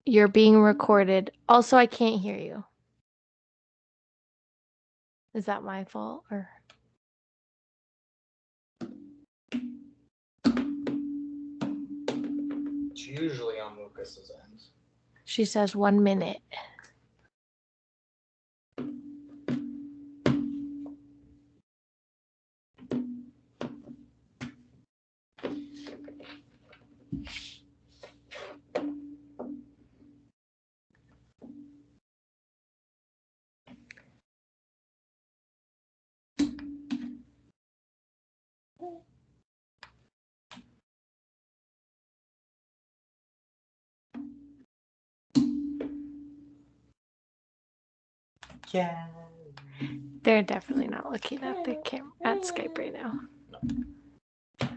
You're being recorded. Also, I can't hear you. Is that my fault or? It's usually on Lucas's end. She says 1 minute. Yeah. They're definitely not looking at the at Skype right now. No.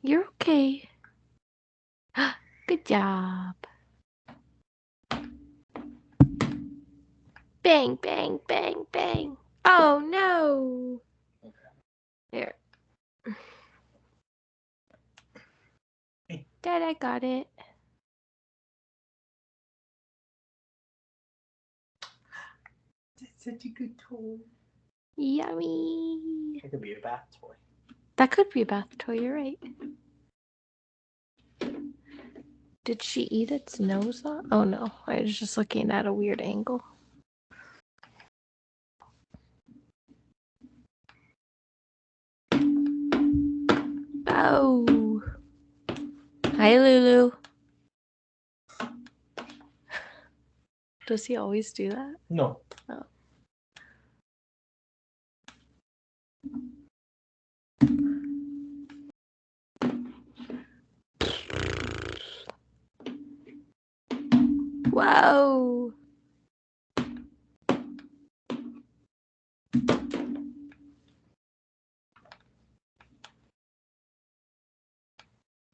You're okay. Good job. Bang, bang, bang, bang. Oh no. Okay. Here. Dad, I got it. That's such a good toy. Yummy. It could be a bath toy. That could be a bath toy, you're right. Did she eat its nose off? Oh no, I was just looking at a weird angle. Oh. Hi, Lulu. Does he always do that? No. Oh. Whoa.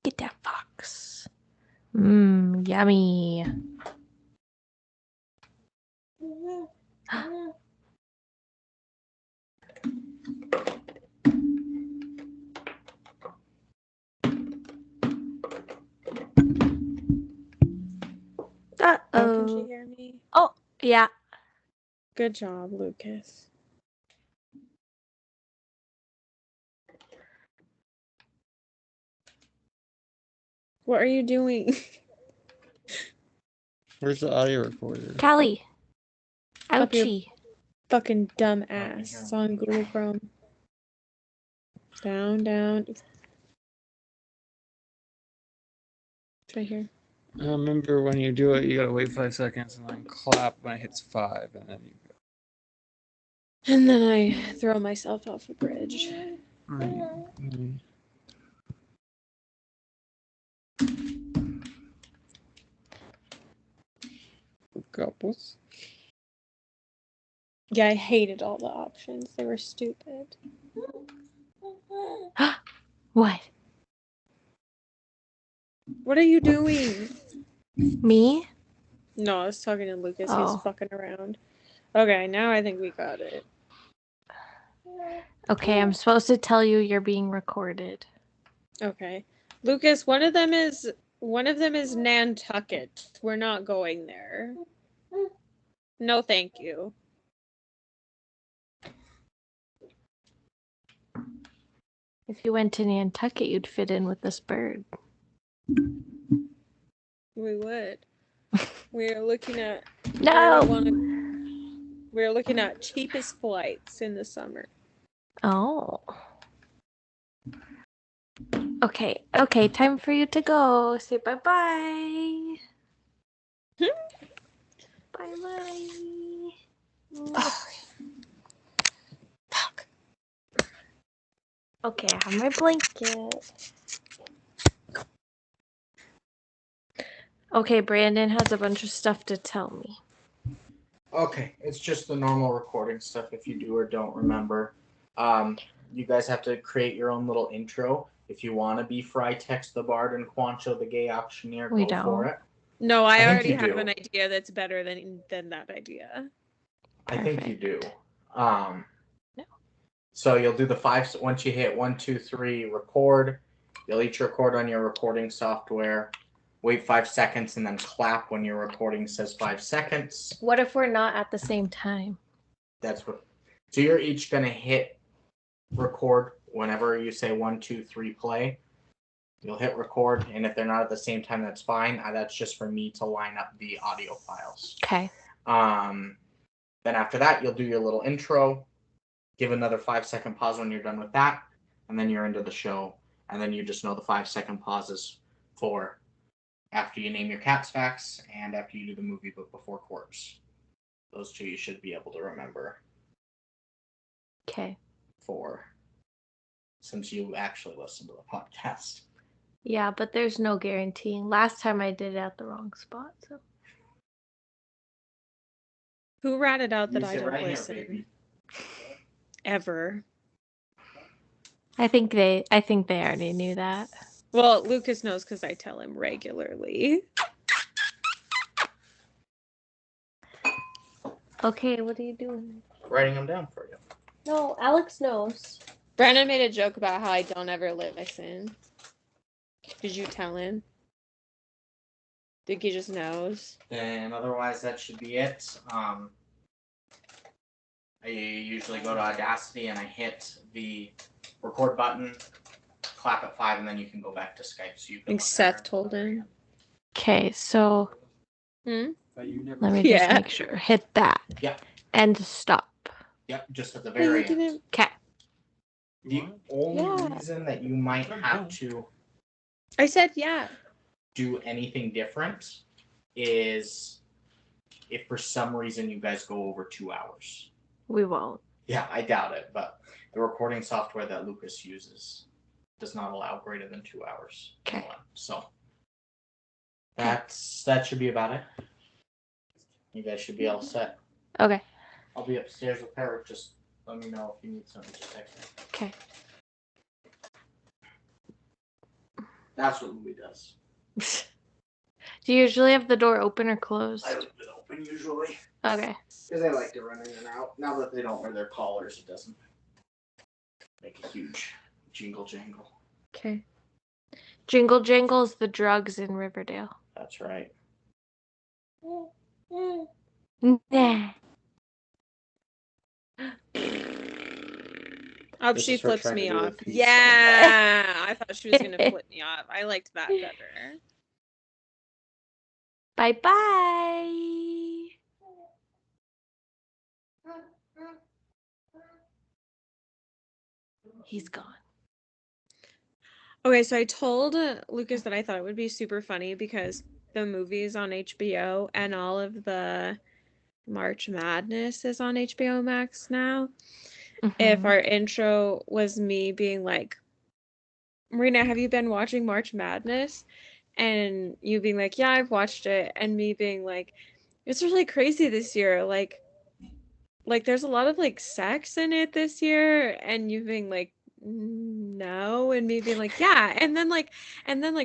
Get that fox. Mmm, yummy. Oh, can Uh-oh. she hear me? Oh, yeah. Good job, Lucas. What are you doing? Where's the audio recorder? Callie. Up your Ouchie. fucking dumb I can ass. hear It's him. on Google Chrome. Down, down. It's right here. I remember when you do it, you gotta wait 5 seconds and then clap when it hits 5, and then you go. And then I throw myself off a bridge. Couples. Yeah, I hated all the options. They were stupid. What? What are you doing? Me? No, I was talking to Lucas. Oh. He's fucking around. Okay, now I think we got it. Okay, I'm supposed to tell you you're being recorded. Okay. Lucas, one of them is Nantucket. We're not going there. No, thank you. If you went to Nantucket, you'd fit in with this bird. We would. We're looking at No! we're looking at cheapest flights in the summer. Oh. Okay, time for you to go. Say bye-bye. Bye-bye. Fuck. Okay, I have my blanket. Okay, Brandon has a bunch of stuff to tell me. Okay, it's just the normal recording stuff if you do or don't remember. You guys have to create your own little intro. If you want to be Fry Tex the Bard and Quancho the Gay Auctioneer, We go don't. for it. No, I think already you have do. an idea that's better than that idea. I think you do. No. So you'll do the 5. Once you hit 1, 2, 3, record. You'll each record on your recording software. wait 5 seconds, and then clap when your recording says 5 seconds. What if we're not at the same time? That's what. So you're each gonna hit record whenever you say 1, 2, 3, play. You'll hit record, and if they're not at the same time, that's fine. That's just for me to line up the audio files. Okay. Then after that, you'll do your little intro. Give another 5-second pause when you're done with that, and then you're into the show. And then you just know the 5-second pauses for after you name your cat's facts and after you do the movie book before corpse. Those two you should be able to remember. Okay. Since you actually listen to the podcast. Yeah, but there's no guaranteeing. Last time I did it at the wrong spot, so. Who ratted out that You I sit don't right here, listen? baby. Ever. I think they already knew that. Well, Lucas knows because I tell him regularly. Okay, what are you doing? Writing them down for you. No, Alex knows. Brandon made a joke about how I don't ever listen. Did you tell him? Think he just knows? And otherwise, that should be it. I usually go to Audacity and I hit the record button, clap at 5, and then you can go back to Skype. So you I can think look Seth at it. told him. Okay, so Hmm? let me just make sure. Hit that. Yeah. And stop. Yep, just at the Hey, you very end. didn't- Okay. The only Yeah. reason that you might have to I said yeah. do anything different is if for some reason you guys go over 2 hours. We won't. Yeah, I doubt it, but the recording software that Lucas uses does not allow greater than 2 hours. Okay. So that should be about it. You guys should be all set. Okay. I'll be upstairs with her. Just let me know if you need something. Just text me. Okay. That's what Louis does. Do you usually have the door open or closed? I leave it open usually. Okay. Because they like to run in and out. Now that they don't wear their collars, it doesn't make a huge jingle jangle. Okay. Jingle Jangle's the drugs in Riverdale. That's right. Nah. Oh, This she is her flips trying to me do a off. peace Yeah, I thought she was gonna flip me off. I liked that better. Bye-bye. He's gone. Okay, so I told Lucas that I thought it would be super funny because the movie's on HBO and all of the March Madness is on HBO Max now. If our intro was me being like, Marina, have you been watching March Madness? And you being like, yeah, I've watched it. And me being like, it's really crazy this year. Like there's a lot of like sex in it this year. And you being like, no. And me being like, yeah. And then like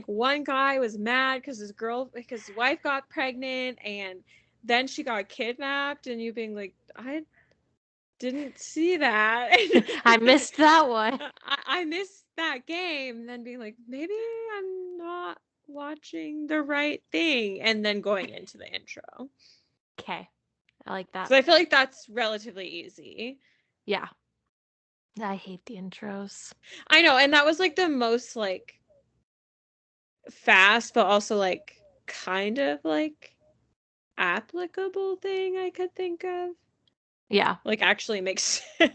one guy was mad because his wife got pregnant and then she got kidnapped. And you being like, I didn't see that. I missed that one. I missed that game. Then being like, maybe I'm not watching the right thing. And then going into the intro. Okay. I like that. So I feel like that's relatively easy. Yeah. I hate the intros. I know. And that was like the most like fast, but also like kind of like applicable thing I could think of. Yeah. Like actually makes sense.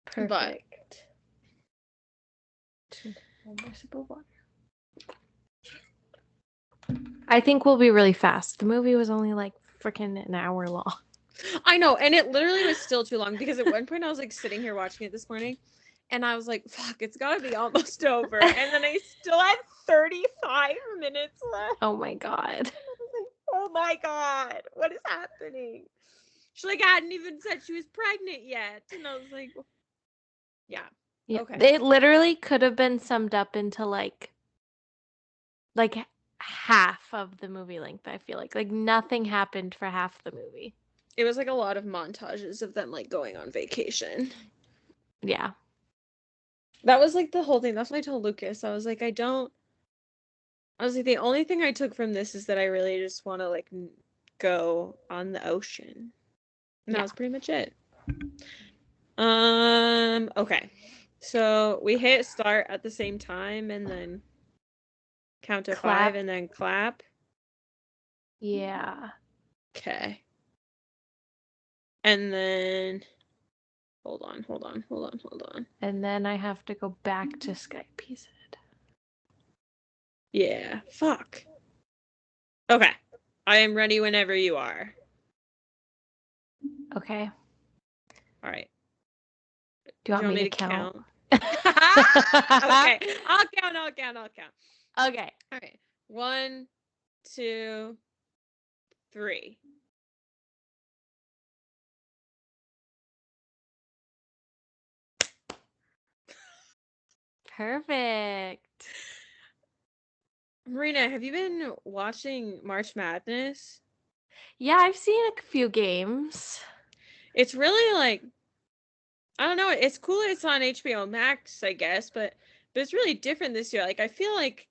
Perfect. One more sip of water. I think we'll be really fast. The movie was only like freaking an hour long. I know, and it literally was still too long because at one point I was like sitting here watching it this morning and I was like, fuck, it's gotta be almost over. And then I still had 35 minutes left. Oh my God. I was like, oh my God, what is happening? She like hadn't even said she was pregnant yet. And I was like, yeah. Okay. It literally could have been summed up into like half of the movie length, I feel like. Like nothing happened for half the movie. It was like a lot of montages of them like going on vacation. Yeah. That was like the whole thing. That's what I told Lucas. I was like, the only thing I took from this is that I really just want to like go on the ocean. And that was pretty much it. Okay. So we hit start at the same time and then count to Clap. 5 and then clap. Yeah. Okay. And then hold on. And then I have to go back to Skype, he said. Yeah. Fuck. Okay. I am ready whenever you are. Okay. All right. Do you want me to count? Okay. I'll count. Okay. All right. 1, 2, 3. Perfect. Marina, have you been watching March Madness? Yeah, I've seen a few games. It's really like, I don't know, it's cool it's on HBO Max, I guess, but it's really different this year. Like I feel like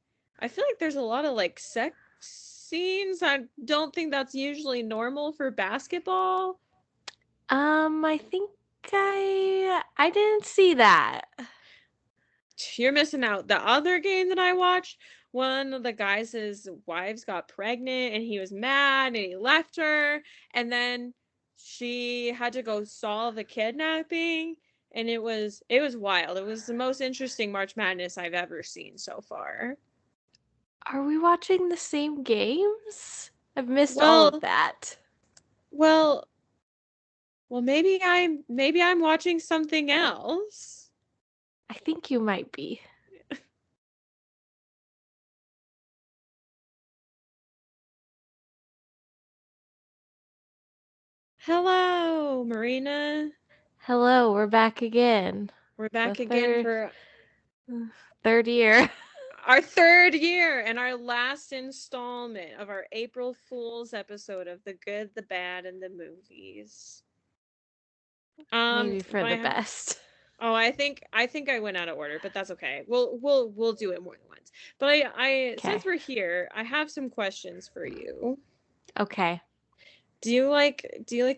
there's a lot of like sex scenes. I don't think that's usually normal for basketball. I think I didn't see that. You're missing out. The other game that I watched, one of the guys' wives got pregnant and he was mad and he left her, and then she had to go solve the kidnapping, and it was wild. It was the most interesting March Madness I've ever seen so far. Are we watching the same games? I've missed all of that. Well, maybe I'm watching something else. I think you might be. Hello, Marina. Hello, we're back again. We're back again for third year. Our 3rd year and our last installment of our April Fool's episode of The Good, the Bad, and the Movies. Maybe for the best. Oh, I think I went out of order, but that's okay. We'll do it more than once. But I since we're here, I have some questions for you. Okay. Do you like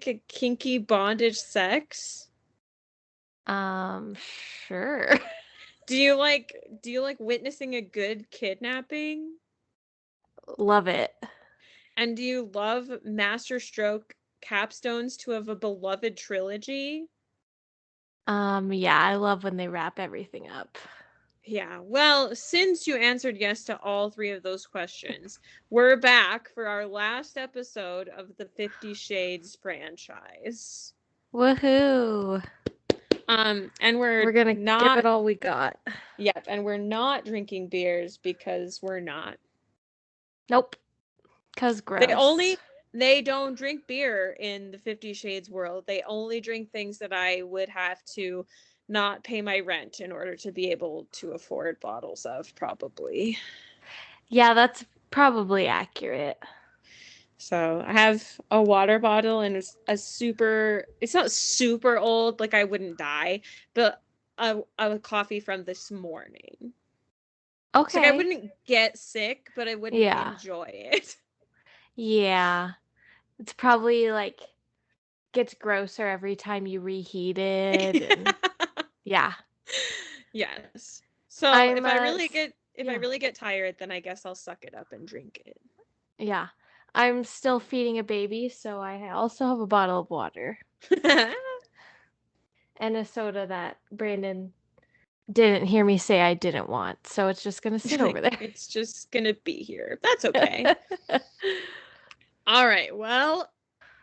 a kinky bondage sex? Sure. Do you like witnessing a good kidnapping? Love it. And do you love masterstroke capstones to a beloved trilogy? Yeah, I love when they wrap everything up. Yeah, well, since you answered yes to all 3 of those questions, we're back for our last episode of the 50 Shades franchise. Woohoo! And we're gonna not give it all we got. Yep, and we're not drinking beers because we're not. Nope. 'Cause gross. They don't drink beer in the 50 Shades world. They only drink things that I would have to not pay my rent in order to be able to afford bottles of, probably. Yeah, that's probably accurate. So I have a water bottle and it's not super old, like I wouldn't die, but a coffee from this morning. Okay. So like I wouldn't get sick, but I wouldn't enjoy it. Yeah. It's probably like gets grosser every time you reheat it. And yeah. Yes. So if I really get tired, then I guess I'll suck it up and drink it. Yeah. I'm still feeding a baby, so I also have a bottle of water. And a soda that Brandon didn't hear me say I didn't want. So it's just going to sit over there. It's just going to be here. That's okay. All right. Well,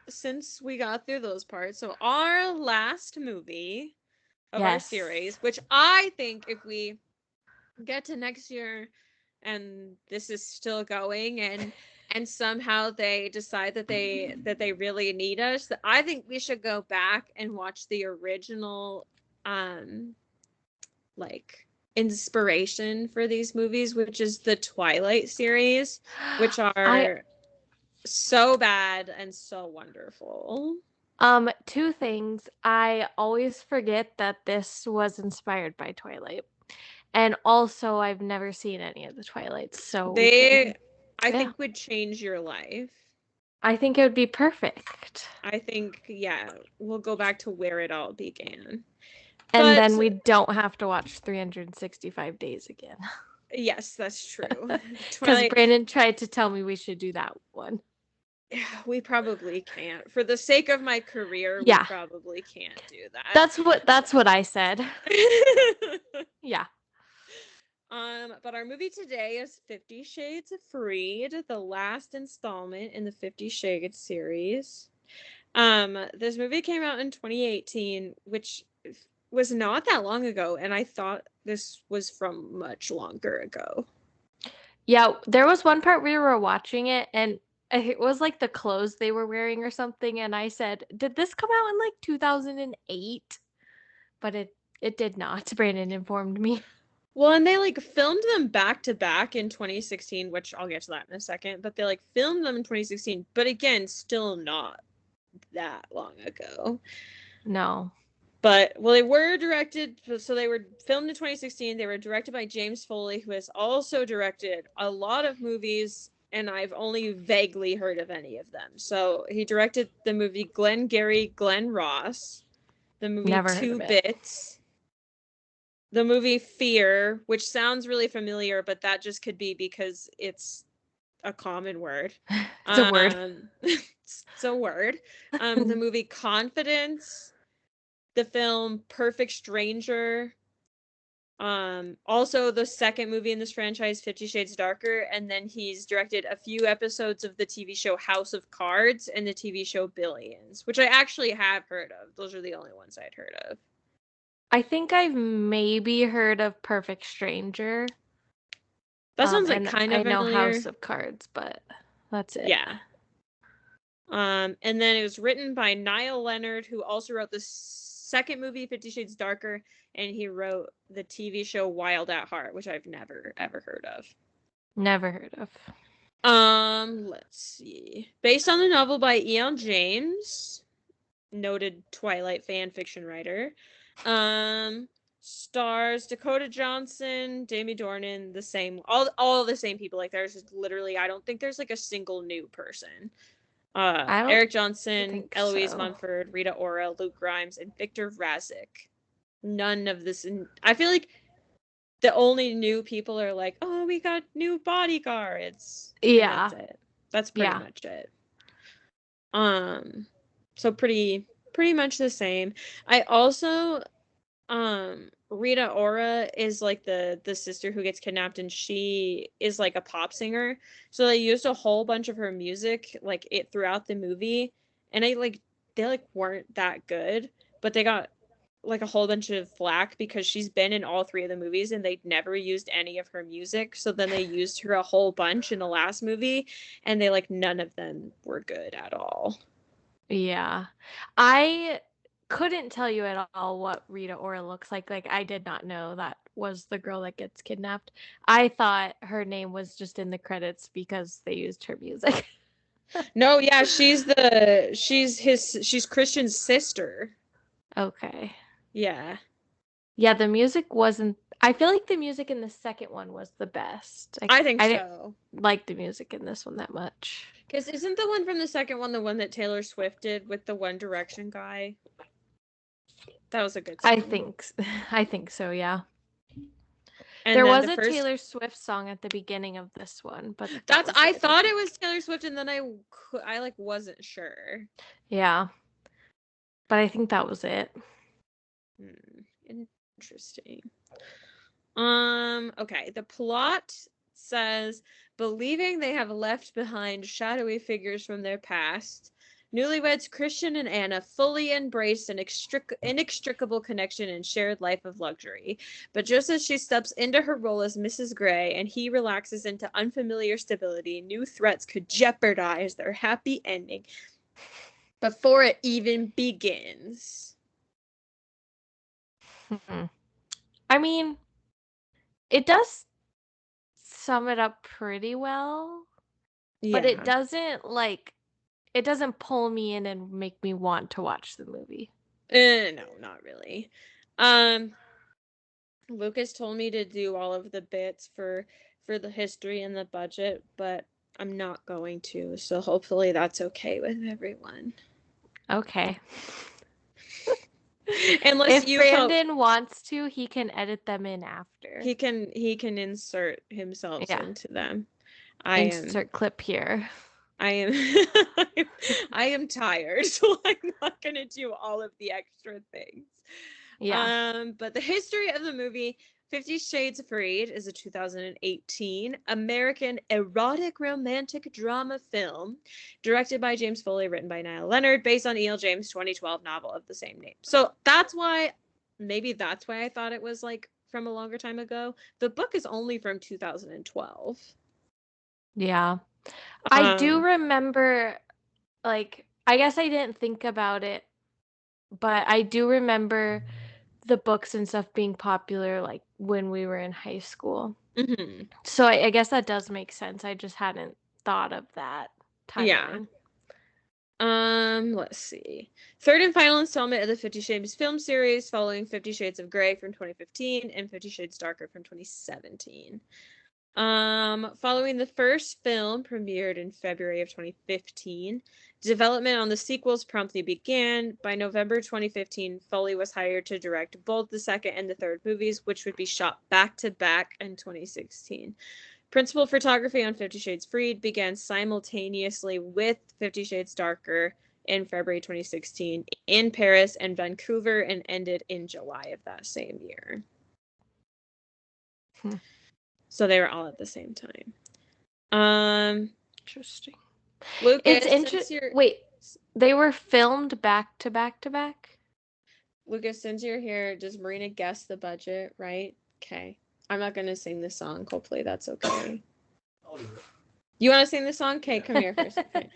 since we got through those parts, so our last movie of our series, which I think if we get to next year and this is still going and somehow they decide that they really need us, I think we should go back and watch the original like inspiration for these movies, which is the Twilight series, which are so bad and so wonderful. 2 things. I always forget that this was inspired by Twilight. And also, I've never seen any of the Twilights, so I think would change your life. I think it would be perfect. I think, yeah, we'll go back to where it all began. And then we don't have to watch 365 Days again. Yes, that's true. Because Brandon tried to tell me we should do that one. We probably can't. For the sake of my career, we probably can't do that. That's what I said. Yeah. But our movie today is 50 Shades of Freed, the last installment in the 50 Shades series. This movie came out in 2018, which was not that long ago, and I thought this was from much longer ago. Yeah, there was one part we were watching it, and it was like the clothes they were wearing or something, and I said, did this come out in like 2008? But it did not. Brandon informed me. Well, and they like filmed them back to back in 2016, which I'll get to that in a second, but they like filmed them in 2016, but again, still not that long ago. No. But, well, they were directed, so they were filmed in 2016. They were directed by James Foley, who has also directed a lot of movies, and I've only vaguely heard of any of them. So he directed the movie Glengarry Glen Ross, the movie Two Bits, the movie Fear, which sounds really familiar, but that just could be because it's a common word. It's a word. It's a word. The movie Confidence, the film Perfect Stranger, also the second movie in this franchise, 50 Shades Darker, and then he's directed a few episodes of the TV show House of Cards and the TV show Billions, which I actually have heard of. Those are the only ones I'd heard of. I think I've maybe heard of Perfect Stranger. That sounds like kind of familiar. I know House of Cards, but that's it. Yeah. And then it was written by Niall Leonard, who also wrote the second movie, 50 Shades Darker, and he wrote the TV show Wild at Heart, which I've never, ever heard of. Never heard of. Let's see. Based on the novel by E.L. James, noted Twilight fan fiction writer. Stars Dakota Johnson, Jamie Dornan, the same, all the same people. Like, there's literally, I don't think there's like a single new person. Eric Johnson, Eloise Munford, Rita Ora, Luke Grimes, and Victor Razik. None of this. I feel like the only new people are like, oh, we got new bodyguards. Yeah. And that's it. That's pretty much it. So pretty much the same. I also, Rita Ora is like the sister who gets kidnapped, and she is like a pop singer. So they used a whole bunch of her music like it throughout the movie, and they weren't that good, but they got like a whole bunch of flack because she's been in all three of the movies and they'd never used any of her music. So then they used her a whole bunch in the last movie, and they like none of them were good at all. Yeah. I couldn't tell you at all what Rita Ora looks like. Like, I did not know that was the girl that gets kidnapped. I thought her name was just in the credits because they used her music. No, yeah, she's Christian's sister. Okay. Yeah. Yeah, the music wasn't. I feel like the music in the second one was the best. I think so. I didn't like the music in this one that much. Because isn't the one from the second one the one that Taylor Swift did with the One Direction guy? That was a good song. I think so, yeah. And there was a Taylor Swift song at the beginning of this one, but I thought it was Taylor Swift, and then I like wasn't sure. Yeah. But I think that was it. Interesting. Okay, the plot says, believing they have left behind shadowy figures from their past, newlyweds Christian and Anna fully embrace an inextricable connection and shared life of luxury. But just as she steps into her role as Mrs. Grey and he relaxes into unfamiliar stability, new threats could jeopardize their happy ending before it even begins. I mean, it does sum it up pretty well, but it doesn't pull me in and make me want to watch the movie. No, not really. Lucas told me to do all of the bits for the history and the budget, but I'm not going to. So hopefully that's okay with everyone. Okay. Unless If you felt Brandon wants to, he can edit them in after. he can insert himself Yeah. into them. Insert clip here. I am I am tired, so I'm not gonna do all of the extra things. Yeah. But the history of the movie 50 Shades of Freed is a 2018 American erotic romantic drama film directed by James Foley, written by Niall Leonard, based on E.L. James' 2012 novel of the same name. So maybe that's why I thought it was like from a longer time ago. The book is only from 2012. Yeah. I do remember, like, I guess I didn't think about it, but I do remember the books and stuff being popular, like, when we were in high school. Mhm. So I guess that does make sense. I just hadn't thought of that Yeah. timeline. Let's see. Third and final installment of the 50 Shades film series, following 50 Shades of Grey from 2015 and 50 Shades Darker from 2017. Following the first film premiered in February of 2015, development on the sequels promptly began. By November 2015, Foley was hired to direct both the second and the third movies, which would be shot back to back in 2016. Principal photography on 50 Shades Freed began simultaneously with 50 Shades Darker in February 2016 in Paris and Vancouver, and ended in July of that same year. So they were all at the same time. Interesting. Lucas, It's interesting. Wait, they were filmed back to back to back? Lucas, since you're here, does Marina guess the budget, right? Okay. I'm not going to sing the song. Hopefully that's okay. I'll do it. You want to sing the song? Okay, come here for a second.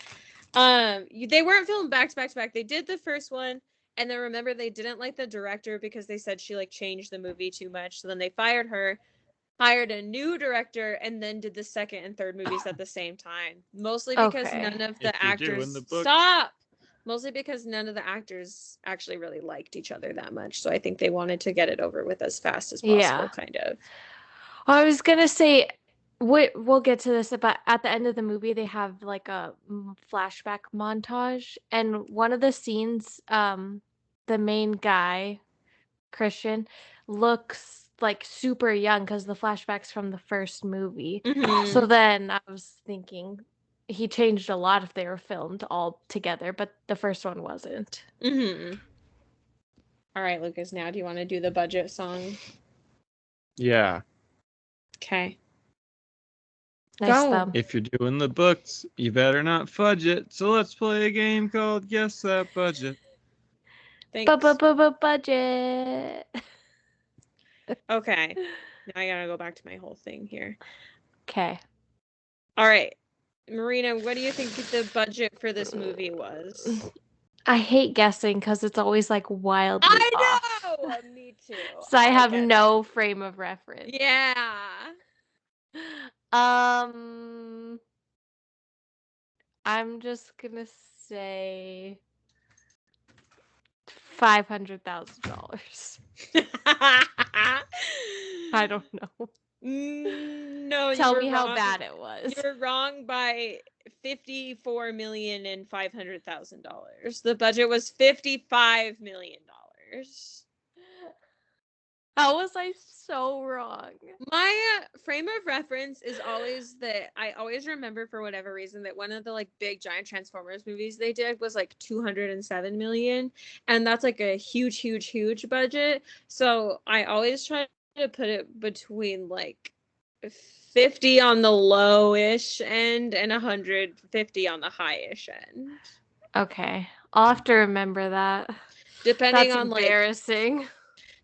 They weren't filmed back to back to back. They did the first one, and then remember they didn't like the director because they said she like changed the movie too much. So then they fired her, hired a new director, and then did the second and third movies at the same time. Mostly because none of the actors stop. Mostly because none of the actors actually really liked each other that much. So I think they wanted to get it over with as fast as possible, kind of. I was gonna say, we'll get to this, but at the end of the movie, they have like a flashback montage, and one of the scenes, the main guy, Christian, looks like super young because the flashbacks from the first movie. So then I was thinking he changed a lot if they were filmed all together, but the first one wasn't. All right, Lucas, now do you want to do the budget song? Yeah. Okay. Nice Go. thumb. If you're doing the books, you better not fudge it. So let's play a game called Guess That Budget. Thanks. Budget. Okay. Now I gotta go back to my whole thing here. Okay. All right. Marina, what do you think the budget for this movie was? I hate guessing because it's always like wildly off. I know! Me too. So I have no frame of reference. Yeah. I'm just gonna say $500,000. I don't know. No, Tell me how bad it was. You're wrong by $54,500,000. The budget was $55 million. How was I so wrong? My frame of reference is always that I always remember, for whatever reason, that one of the like big giant Transformers movies they did was like 207 million, and that's like a huge budget. So I always try to put it between like 50 on the lowish end and 150 on the highish end. Okay, I'll have to remember that. Depending on embarrassing.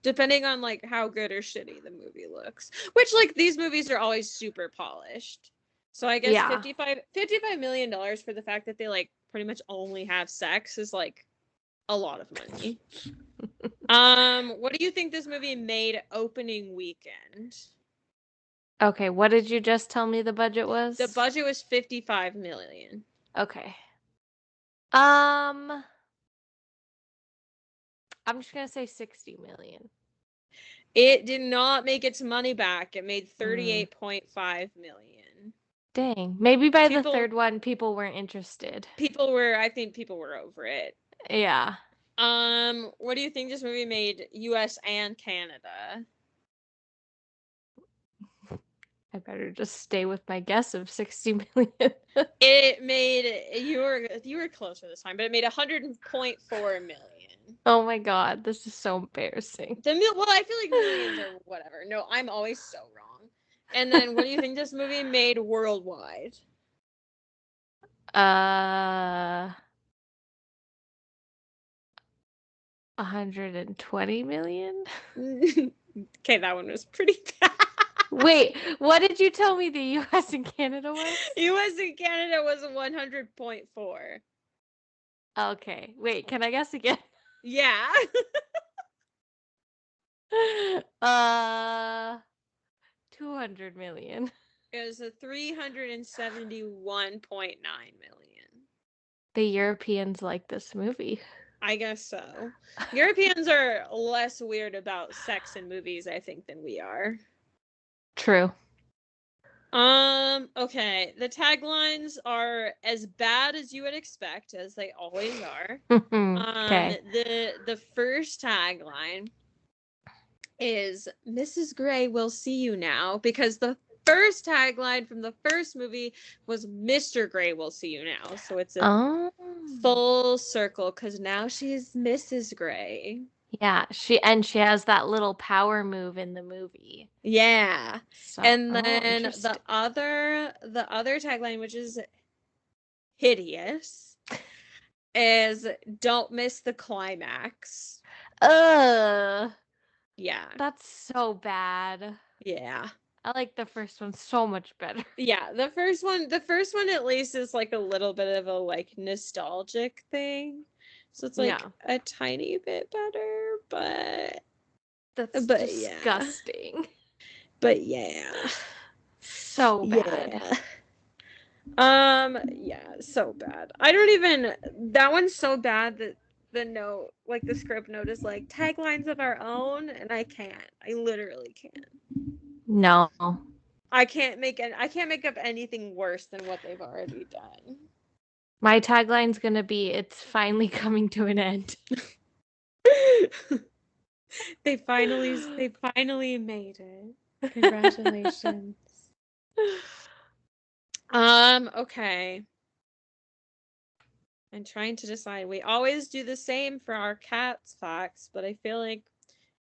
Depending on like how good or shitty the movie looks, which like these movies are always super polished. So I guess $55 million for the fact that they like pretty much only have sex is like a lot of money. What do you think this movie made opening weekend? Okay, what did you just tell me the budget was? The budget was $55 million. Okay. I'm just gonna say 60 million. It did not make its money back. It made $38.5 million. Dang. Maybe by the People- third one, people weren't interested. I think people were over it. Yeah. What do you think this movie made US and Canada? I better just stay with my guess of 60 million. It made, you were closer this time, but it made 100.4 million. Oh my god, this is so embarrassing. Well, I feel like millions are whatever. No, I'm always so wrong. And then what do you think this movie made worldwide? 120 million? Okay, that one was pretty bad. Wait, what did you tell me the US and Canada was? US and Canada was 100.4. Okay, wait, can I guess again? Yeah. 200 million. It was a 371.9 million. The Europeans like this movie. I guess so. Europeans are less weird about sex in movies, I think, than we are. True. Okay. The taglines are as bad as you would expect, as they always are. Okay. The first tagline is Mrs. Gray will see you now, because the first tagline from the first movie was Mr. Gray will see you now. So it's a full circle, because now she's Mrs. Gray. Yeah, she has that little power move in the movie. Yeah. So, And then interesting. the other tagline, which is hideous, is don't miss the climax. Ugh, Yeah. that's so bad. Yeah. I like the first one so much better. Yeah, the first one at least is like a little bit of a like nostalgic thing. So it's like Yeah. a tiny bit better, but That's yeah. disgusting. But yeah. So bad. Yeah, so bad. I don't even, that one's so bad that the note, like the script note is like taglines of our own, and I literally can't. No. I can't make up anything worse than what they've already done. My tagline's gonna be it's finally coming to an end. They finally made it. Congratulations. Okay. I'm trying to decide. We always do the same for our cats facts, but I feel like,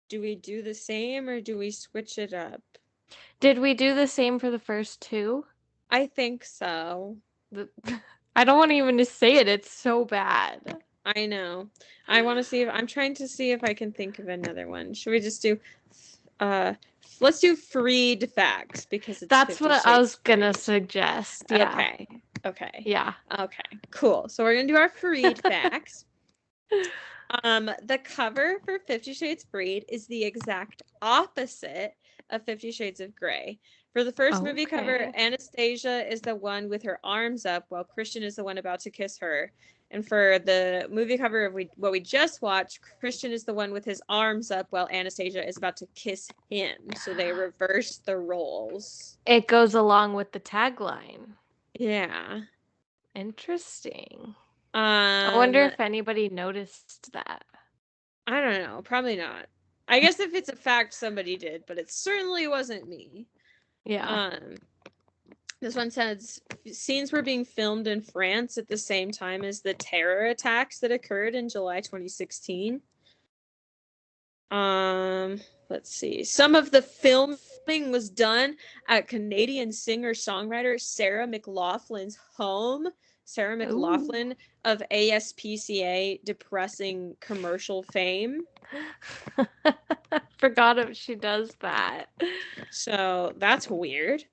do we do the same or do we switch it up? Did we do the same for the first two? I think so. I don't want even to say it. It's so bad. I know. I'm trying to see if I can think of another one. Should we just do let's do freed facts, because it's That's 50 what I was Shades gonna Freed. suggest. Yeah. Okay. Yeah. Okay. Cool. So we're gonna do our freed facts. The cover for 50 Shades Freed is the exact opposite of 50 Shades of Grey. For the first movie cover, Anastasia is the one with her arms up, while Christian is the one about to kiss her. And for the movie cover of what we just watched, Christian is the one with his arms up, while Anastasia is about to kiss him. So they reversed the roles. It goes along with the tagline. Yeah. Interesting. I wonder if anybody noticed that. I don't know. Probably not. I guess if it's a fact, somebody did, but it certainly wasn't me. Yeah. This one says scenes were being filmed in France at the same time as the terror attacks that occurred in July 2016. Let's see. Some of the filming was done at Canadian singer-songwriter Sarah McLaughlin's home. Sarah McLaughlin of ASPCA depressing commercial fame. Forgot if she does that. So that's weird.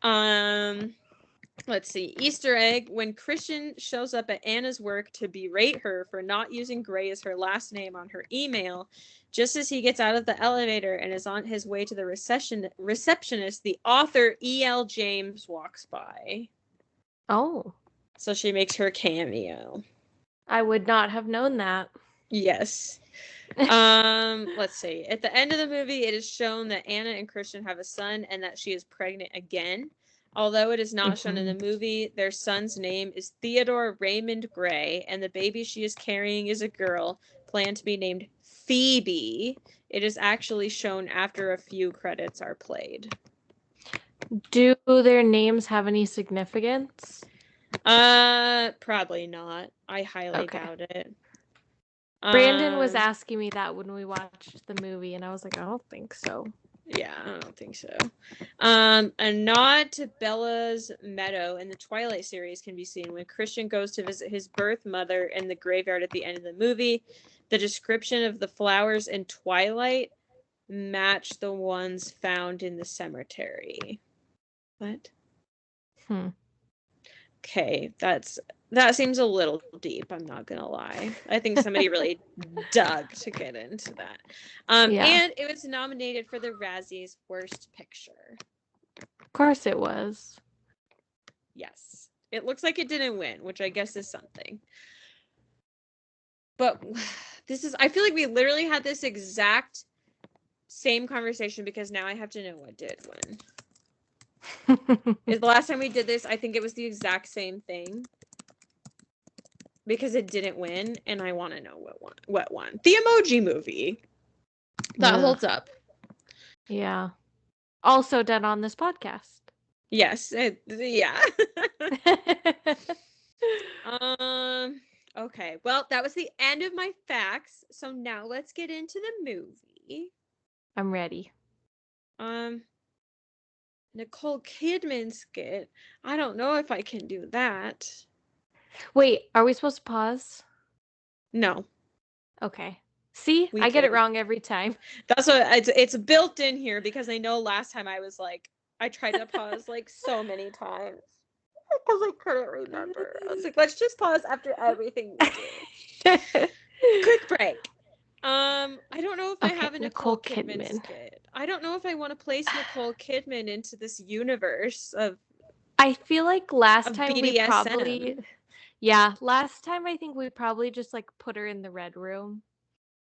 Let's see. Easter egg. When Christian shows up at Anna's work to berate her for not using Gray as her last name on her email, just as he gets out of the elevator and is on his way to the receptionist, the author E.L. James walks by. Oh. So she makes her cameo. I would not have known that. Yes. Let's see. At the end of the movie, it is shown that Anna and Christian have a son and that she is pregnant again. Although it is not shown in the movie, their son's name is Theodore Raymond Gray, and the baby she is carrying is a girl, planned to be named Phoebe. It is actually shown after a few credits are played. Do their names have any significance? Probably not. I highly doubt it. Brandon was asking me that when we watched the movie, and I was like, I don't think so. Yeah, I don't think so. A nod to Bella's meadow in the Twilight series can be seen when Christian goes to visit his birth mother in the graveyard at the end of the movie. The description of the flowers in Twilight match the ones found in the cemetery. What? Okay, that seems a little deep, I'm not gonna lie. I think somebody really dug to get into that. And it was nominated for the Razzies Worst Picture. Of course it was. Yes. It looks like it didn't win, which I guess is something. But I feel like we literally had this exact same conversation because now I have to know what did win. The last time we did this, I think it was the exact same thing. Because it didn't win, and I want to know what won. The Emoji Movie. That holds up. Yeah. Also done on this podcast. Yes. Yeah. Okay. Well, that was the end of my facts. So now let's get into the movie. I'm ready. Nicole Kidman skit. I don't know if I can do that. Wait, are we supposed to pause? No. Okay. See, I get it wrong every time. That's what it's built in here because I know last time I was like, I tried to pause like so many times because I couldn't remember. I was like, let's just pause after everything we do. Quick break. I don't know if I have a Nicole Kidman skit. I don't know if I want to place Nicole Kidman into this universe of. I feel like last time BDSM. we probably. Yeah, last time I think we probably just like put her in the red room.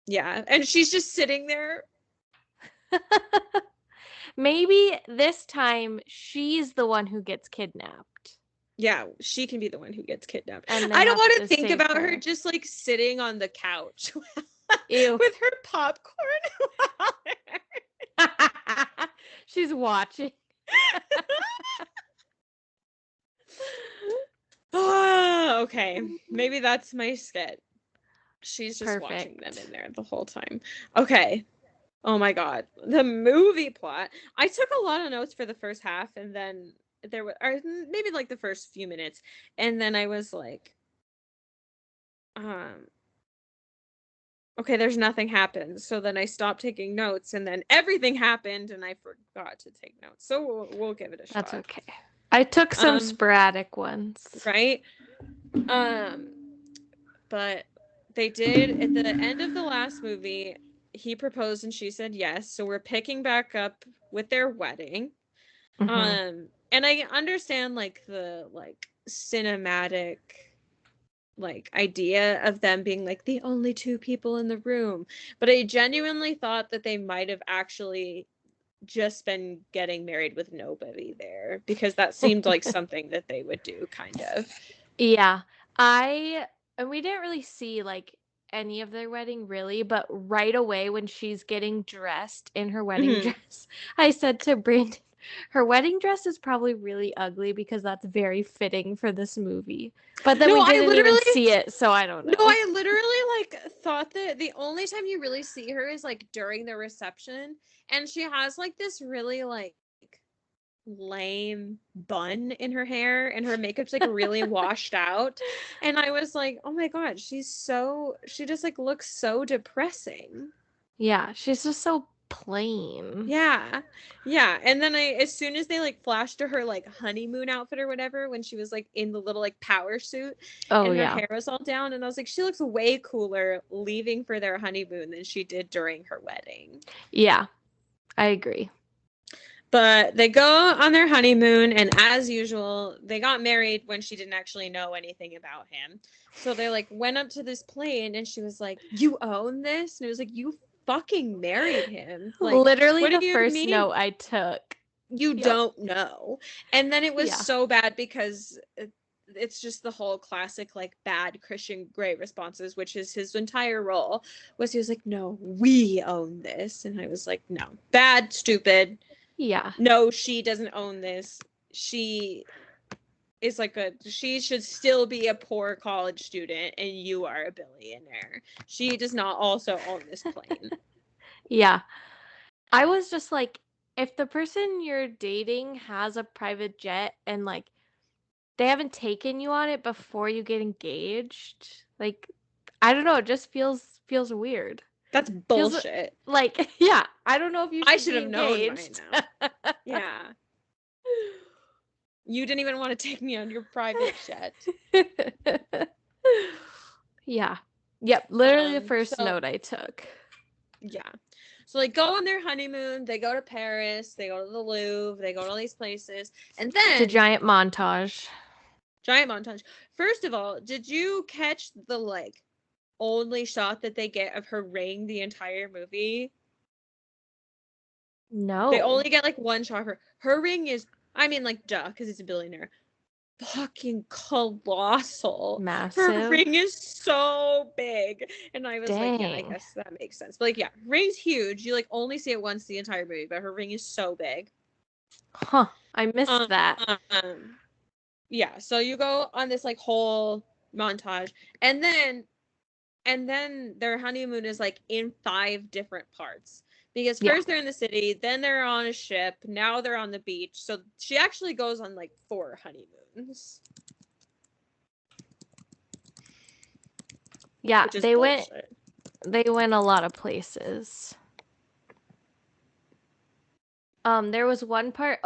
Yeah, and she's just sitting there. Maybe this time she's the one who gets kidnapped. Yeah, she can be the one who gets kidnapped. And I don't want to think about her just like sitting on the couch with her popcorn. She's watching. Okay, maybe that's my skit. She's just watching them in there the whole time. Okay. Oh my god. The movie plot. I took a lot of notes for the first half and then there were maybe like the first few minutes and then I was like okay, there's nothing happened. So then I stopped taking notes and then everything happened and I forgot to take notes. So we'll give it a shot. That's okay. I took some sporadic ones. Right? But they did at the end of the last movie, he proposed and she said yes. So we're picking back up with their wedding. And I understand like the like cinematic like idea of them being like the only two people in the room, but I genuinely thought that they might have actually just been getting married with nobody there because that seemed like something that they would do kind of. Yeah. And we didn't really see like any of their wedding really, but right away when she's getting dressed in her wedding dress, I said to Brandon, her wedding dress is probably really ugly because that's very fitting for this movie. But then we didn't even see it, so I don't know. No, I literally like thought that the only time you really see her is like during the reception, and she has like this really like lame bun in her hair and her makeup's like really washed out, and I was like, oh my god, she just like looks so depressing. Yeah, she's just so plain. Yeah and then as soon as they like flashed to her like honeymoon outfit or whatever when she was like in the little like power suit and her hair was all down, and I was like, she looks way cooler leaving for their honeymoon than she did during her wedding. Yeah, I agree. But they go on their honeymoon, and as usual, they got married when she didn't actually know anything about him. So they like went up to this plane, and she was like, "You own this?" And it was like, "You fucking married him. Like, Literally what do the you first mean note I took. you Yep. don't know?" And then it was Yeah. so bad because it's just the whole classic like bad Christian Grey responses, which is his entire role was he was like, "No, we own this," and I was like, "No, bad, stupid. Yeah. No, she doesn't own this. She is like she should still be a poor college student, and you are a billionaire. She does not also own this plane." Yeah. I was just like, if the person you're dating has a private jet and like they haven't taken you on it before you get engaged, like I don't know, it just feels weird. That's Feels bullshit. like yeah, I don't know if you I should should be have known by engaged. now. Yeah. You didn't even want to take me on your private jet. Yeah. Yep, literally the first So note I took. yeah. So they go on their honeymoon, they go to Paris, they go to the Louvre, they go to all these places, and It's a then giant montage. giant montage. First of all, did you catch the like only shot that they get of her ring the entire movie? They No. only get like one shot of her. Her ring is, I mean, like, duh, because it's a billionaire. Fucking colossal. Her Massive. ring is so big. And I was like, yeah, I Dang. guess that makes sense. But like, yeah, ring's huge. You like only see it once the entire movie, but her ring is so big. Huh. I missed Um, that. yeah, so you go on this like whole montage, and then their honeymoon is like in 5 different parts. Because Yeah. first they're in the city, then they're on a ship, now they're on the beach. So she actually goes on like 4 honeymoons. Yeah, Which is they went bullshit. a lot of places. There was one part,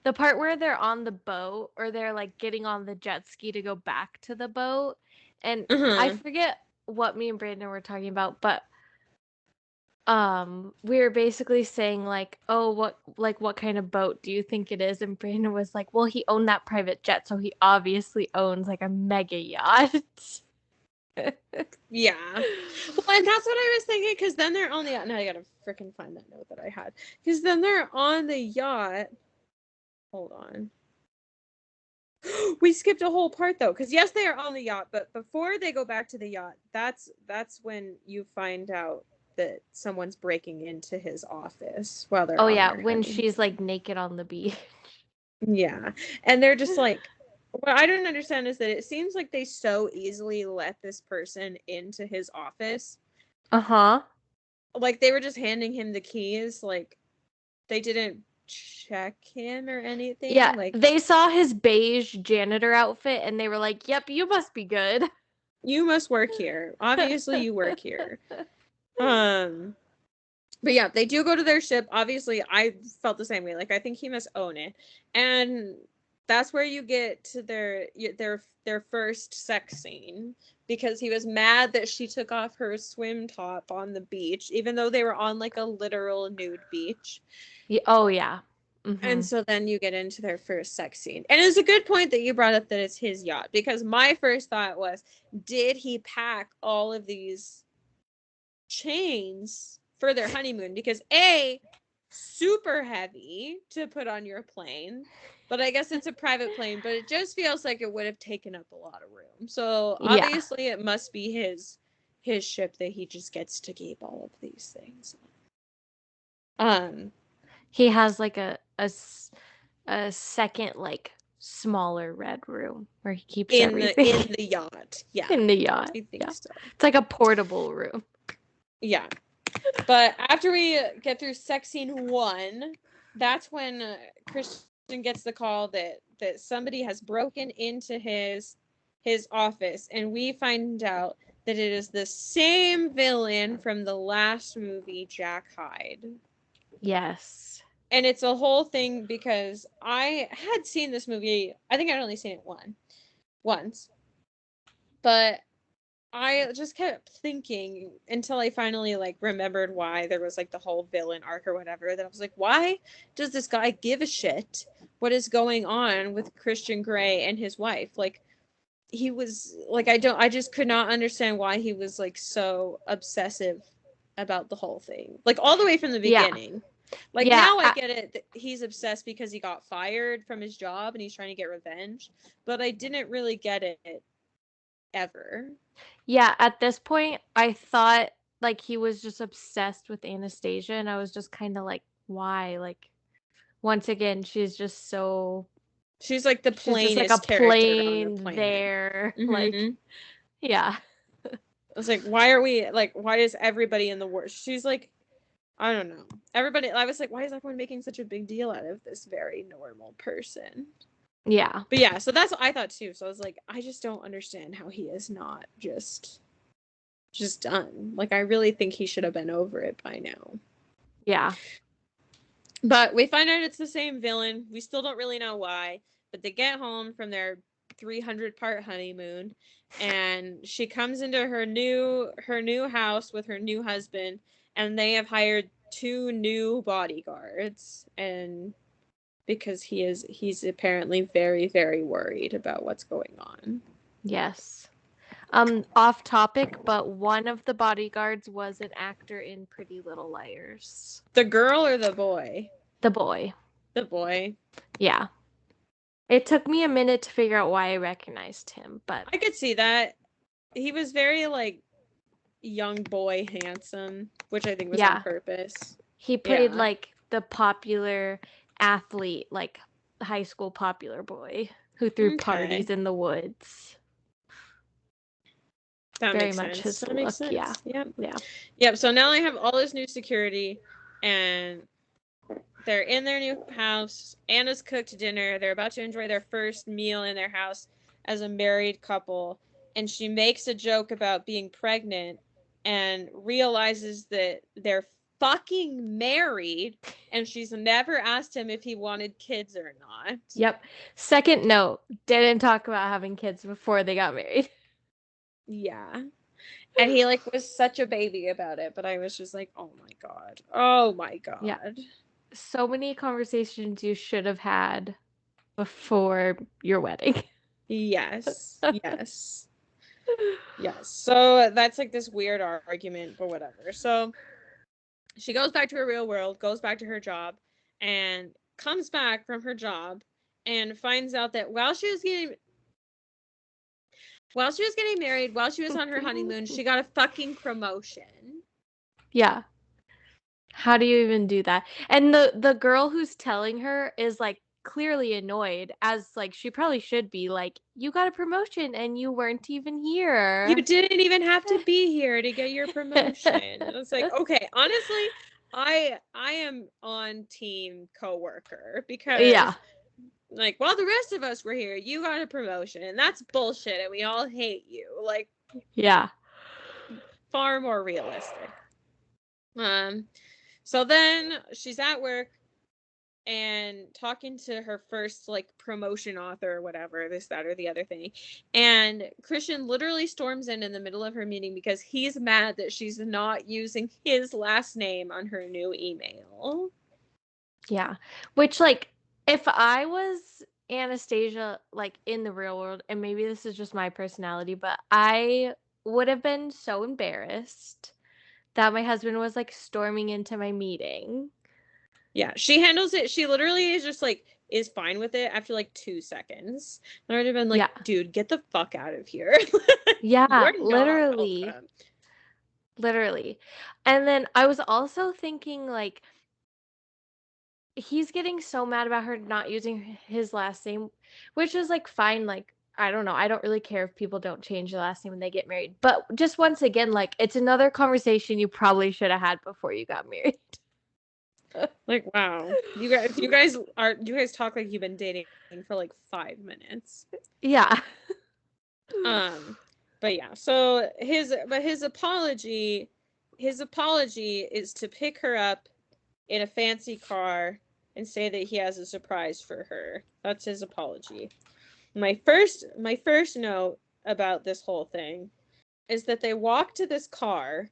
the part where they're on the boat or they're like getting on the jet ski to go back to the boat. And I forget what me and Brandon were talking about, but we were basically saying like, "Oh, what kind of boat do you think it is?" And Brandon was like, "Well, he owned that private jet, so he obviously owns like a mega yacht." Yeah. Well, and that's what I was thinking, because then they're on the yacht. Now I gotta freaking find that note that I had. Because then they're on the yacht. Hold on. We skipped a whole part though, because yes, they are on the yacht, but before they go back to the yacht, that's when you find out that someone's breaking into his office while they're Oh on yeah, their when honeymoon. she's like naked on the beach. Yeah. And they're just like, what I don't understand is that it seems like they so easily let this person into his office. Uh-huh. Like they were just handing him the keys, like they didn't check him or anything. Yeah, Like, they saw his beige janitor outfit and they were like, "Yep, you must be good." you must work here. Obviously you work here. But yeah, they do go to their ship. Obviously, I felt the same way. Like I think he must own it. And that's where you get to their first sex scene, because he was mad that she took off her swim top on the beach, even though they were on like a literal nude beach. Oh yeah. And Mm-hmm. so then you get into their first sex scene. And it's a good point that you brought up that it's his yacht, because my first thought was, did he pack all of these chains for their honeymoon? Because A, super heavy to put on your plane, but I guess it's a private plane, but it just feels like it would have taken up a lot of room. So Yeah. obviously it must be his ship that he just gets to keep all of these things. He has like a second like smaller red room where he keeps in everything the yacht. Yeah. in the yacht. I think Yeah. so. It's like a portable room. Yeah. But after we get through sex scene 1, that's when Christian gets the call that somebody has broken into his office, and we find out that it is the same villain from the last movie, Jack Hyde. Yes. And it's a whole thing because I had seen this movie. I think I'd only seen it once. But I just kept thinking until I finally like remembered why there was like the whole villain arc or whatever, that I was like, why does this guy give a shit what is going on with Christian Grey and his wife? Like, he was like, I just could not understand why he was like so obsessive about the whole thing, like all the way from the Yeah. beginning. Like, Yeah. now I get it. He's obsessed because he got fired from his job and he's trying to get revenge, but I didn't really get it ever. Yeah, at this point, I thought like he was just obsessed with Anastasia, and I was just kind of like, why? Like, once again, She's like the she's just like a plainest character on the plain planet. there. Like, Mm-hmm. yeah. I was like, why is everybody in the world? She's like, I don't know. Everybody, I was like, why is everyone making such a big deal out of this very normal person? Yeah. But yeah, so that's what I thought too. So I was like, I just don't understand how he is not just done. Like, I really think he should have been over it by now. Yeah. But we find out it's the same villain. We still don't really know why. But they get home from their 300-part honeymoon, and she comes into her new house with her new husband, and they have hired 2 new bodyguards, and because he's apparently very, very worried about what's going on. Yes. Off topic, but one of the bodyguards was an actor in Pretty Little Liars. The girl or the boy? The boy. The boy. Yeah. It took me a minute to figure out why I recognized him, but I could see that. He was very like young boy handsome, which I think was on purpose. He played like the popular athlete, like high school popular boy who threw parties in the woods. That Very makes much sense. his That look. makes sense. Yeah. Yep. Yeah. Yep. So now they have all this new security, and they're in their new house. Anna's cooked dinner. They're about to enjoy their first meal in their house as a married couple, and she makes a joke about being pregnant and realizes that they're fucking married, and she's never asked him if he wanted kids or not. Yep. Second note, didn't talk about having kids before they got married. Yeah. And he like was such a baby about it, but I was just like, oh my god. Oh my god. Yeah. So many conversations you should have had before your wedding. Yes. Yes. Yes. So that's like this weird argument, but whatever. So she goes back to her real world, goes back to her job, and comes back from her job and finds out that while she was getting married, while she was on her honeymoon, she got a fucking promotion. Yeah. How do you even do that? And the girl who's telling her is like clearly annoyed, as like she probably should be, like, you got a promotion and you weren't even here. You didn't even have to be here to get your promotion. And I was like, okay, honestly, I am on team coworker, because like, while the rest of us were here, you got a promotion, and that's bullshit, and we all hate you. Like, yeah. Far more realistic. So then she's at work and talking to her first like promotion author or whatever, this, that, or the other thing. And Christian literally storms in the middle of her meeting because he's mad that she's not using his last name on her new email. Yeah. Which, like, if I was Anastasia, like, in the real world, and maybe this is just my personality, but I would have been so embarrassed that my husband was, like, storming into my meeting. Yeah, she handles it. She literally is just like, is fine with it after like 2 seconds. I would have been like, dude, get the fuck out of here. Yeah, literally. Literally. And then I was also thinking, like, he's getting so mad about her not using his last name, which is like fine. Like, I don't know. I don't really care if people don't change their last name when they get married. But just once again, like, it's another conversation you probably should have had before you got married. Like, wow. You guys talk like you've been dating for like 5 minutes. Yeah. But yeah, so his apology is to pick her up in a fancy car and say that he has a surprise for her. That's his apology. My first note about this whole thing is that they walk to this car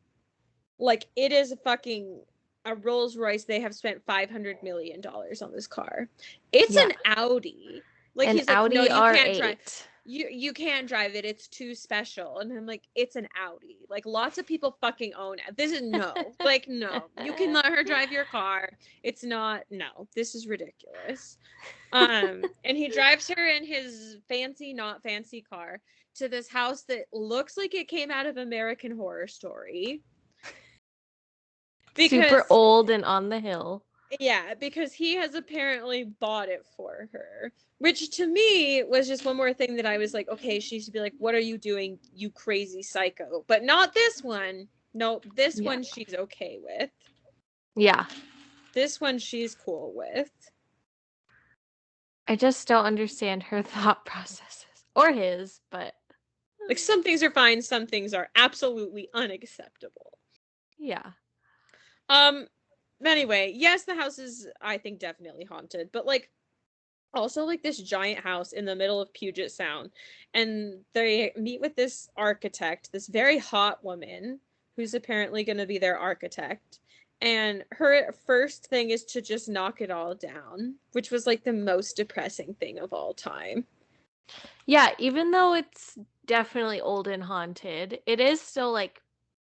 like it is a Rolls Royce. They have spent $500 million on this car. It's Yeah. an Audi. Like, An he's like, no, Audi you can't drive. R8. You can't drive it. It's too special. And I'm like, it's an Audi. Like, lots of people fucking own it. This is no. Like, no. You can let her drive your car. It's not. No. This is ridiculous. And he drives her in his fancy, not fancy car to this house that looks like it came out of American Horror Story. Super old and on the hill. Yeah, because he has apparently bought it for her. Which to me was just one more thing that I was like, okay, she should be like, what are you doing, you crazy psycho? But not this one. No, this one she's okay with. Yeah. This one she's cool with. I just don't understand her thought processes. Or his, but... Like, some things are fine, some things are absolutely unacceptable. Yeah. Anyway, yes, the house is, I think, definitely haunted. But, like, also, like, this giant house in the middle of Puget Sound. And they meet with this architect, this very hot woman, who's apparently going to be their architect. And her first thing is to just knock it all down, which was, like, the most depressing thing of all time. Yeah, even though it's definitely old and haunted, it is still, like,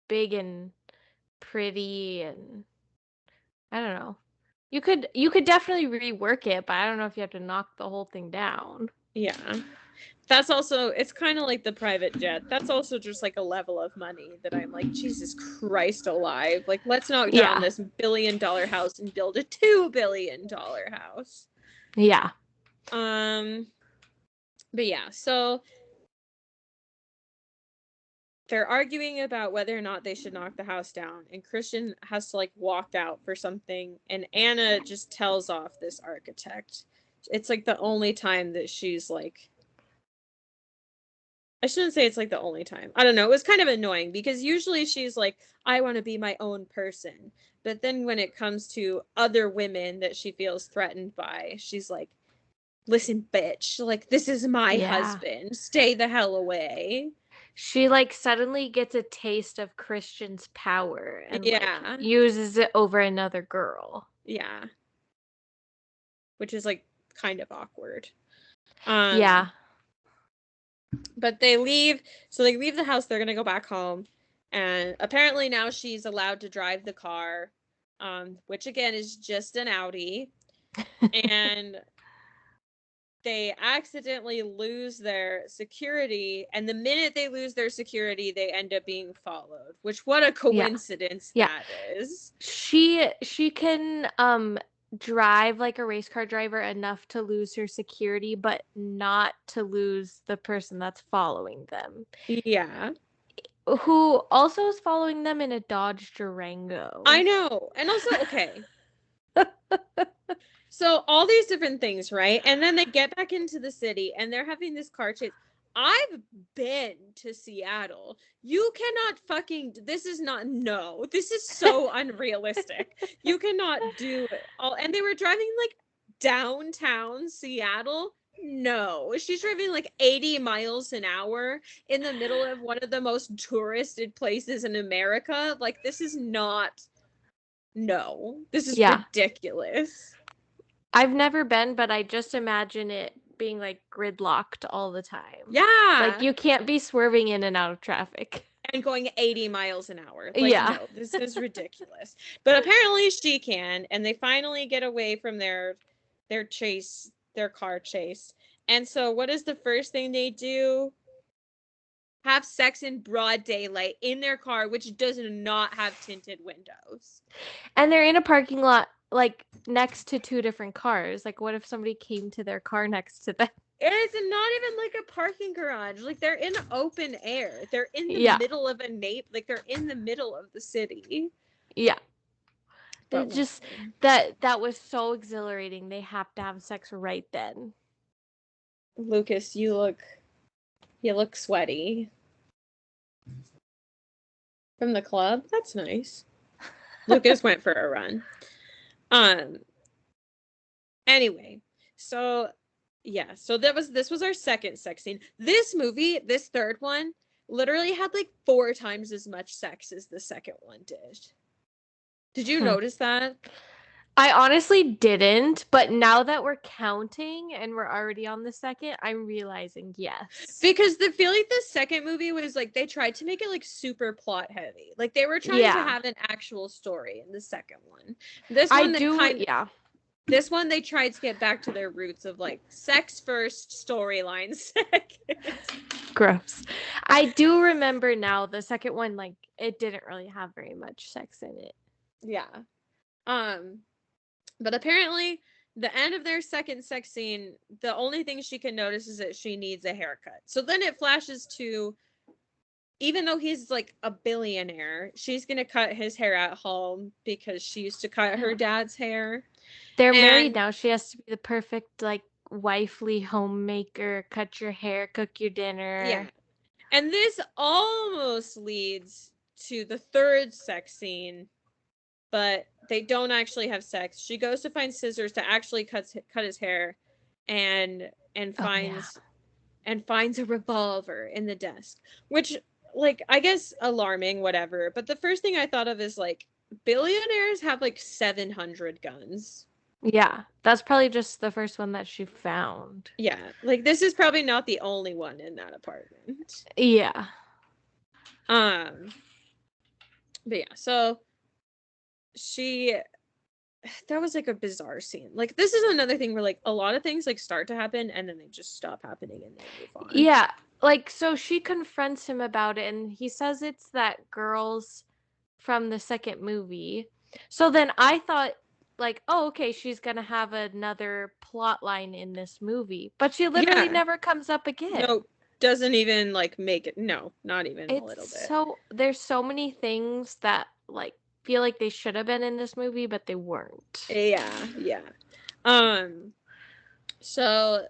big and pretty, and I don't know. You could definitely rework it, but I don't know if you have to knock the whole thing down. Yeah. That's also, it's kind of like the private jet. That's also just like a level of money that I'm like, Jesus Christ alive. Like, let's knock down this $1 billion house and build a $2 billion house. Yeah. But yeah, so they're arguing about whether or not they should knock the house down, and Christian has to like walk out for something, and Anna just tells off this architect. It's like the only time that she's like, I shouldn't say it's like the only time. I don't know. It was kind of annoying because usually she's like, I want to be my own person. But then when it comes to other women that she feels threatened by, she's like, listen, bitch, like, this is my husband. Stay the hell away. She like suddenly gets a taste of Christian's power and like uses it over another girl. Yeah. Which is like kind of awkward. Yeah. But they leave. So they leave the house. They're going to go back home. And apparently now she's allowed to drive the car, which again is just an Audi. And they accidentally lose their security. And the minute they lose their security, they end up being followed. Which, what a coincidence that is. She can drive like a race car driver enough to lose her security, but not to lose the person that's following them. Yeah. Who also is following them in a Dodge Durango. I know. And also, okay. So all these different things, right? And then they get back into the city and they're having this car chase. I've been to Seattle. You cannot fucking, this is so unrealistic. You cannot do it all. And they were driving like downtown Seattle. No, she's driving like 80 miles an hour in the middle of one of the most touristed places in America. Like, this is not, this is ridiculous. I've never been, but I just imagine it being like gridlocked all the time. Yeah. Like, you can't be swerving in and out of traffic. And going 80 miles an hour. Like, no, this is ridiculous. But apparently she can, and they finally get away from their chase, their car chase. And so what is the first thing they do? Have sex in broad daylight in their car, which does not have tinted windows. And they're in a parking lot, like, next to two different cars. Like, what if somebody came to their car next to them? It's not even like a parking garage. Like, they're in open air. They're in the middle of like, they're in the middle of the city. Yeah. But just that was so exhilarating. They have to have sex right then. Lucas, you look sweaty. From the club? That's nice. Lucas went for a run. Anyway, so yeah, so this was our second sex scene. This movie, this third one, literally had like 4 times as much sex as the second one did. Did you notice that? I honestly didn't, but now that we're counting and we're already on the second, I'm realizing yes. Because I feel like the second movie was like they tried to make it like super plot heavy. Like they were trying to have an actual story in the second one. This one This one they tried to get back to their roots of like sex first, storyline second. Gross. I do remember now the second one, like it didn't really have very much sex in it. Yeah. But apparently the end of their second sex scene, the only thing she can notice is that she needs a haircut. So then it flashes to, even though he's like a billionaire, she's gonna cut his hair at home because she used to cut her dad's hair. They're married now. She has to be the perfect like wifely homemaker, cut your hair, cook your dinner. Yeah. And this almost leads to the third sex scene, but they don't actually have sex. She goes to find scissors to actually cut his hair, and finds a revolver in the desk, which, like, I guess alarming, whatever. But the first thing I thought of is like billionaires have like 700 guns. Yeah, that's probably just the first one that she found. Yeah, like this is probably not the only one in that apartment. Yeah. But yeah, so that was like a bizarre scene. Like this is another thing where like a lot of things like start to happen and then they just stop happening and they move on. Yeah, like so she confronts him about it and he says it's that girl's from the second movie. So then I thought like, oh, okay, she's gonna have another plot line in this movie, but she literally never comes up again. No, doesn't even like make it. No, not even a little bit. So there's so many things that like feel like they should have been in this movie, but they weren't. Yeah. So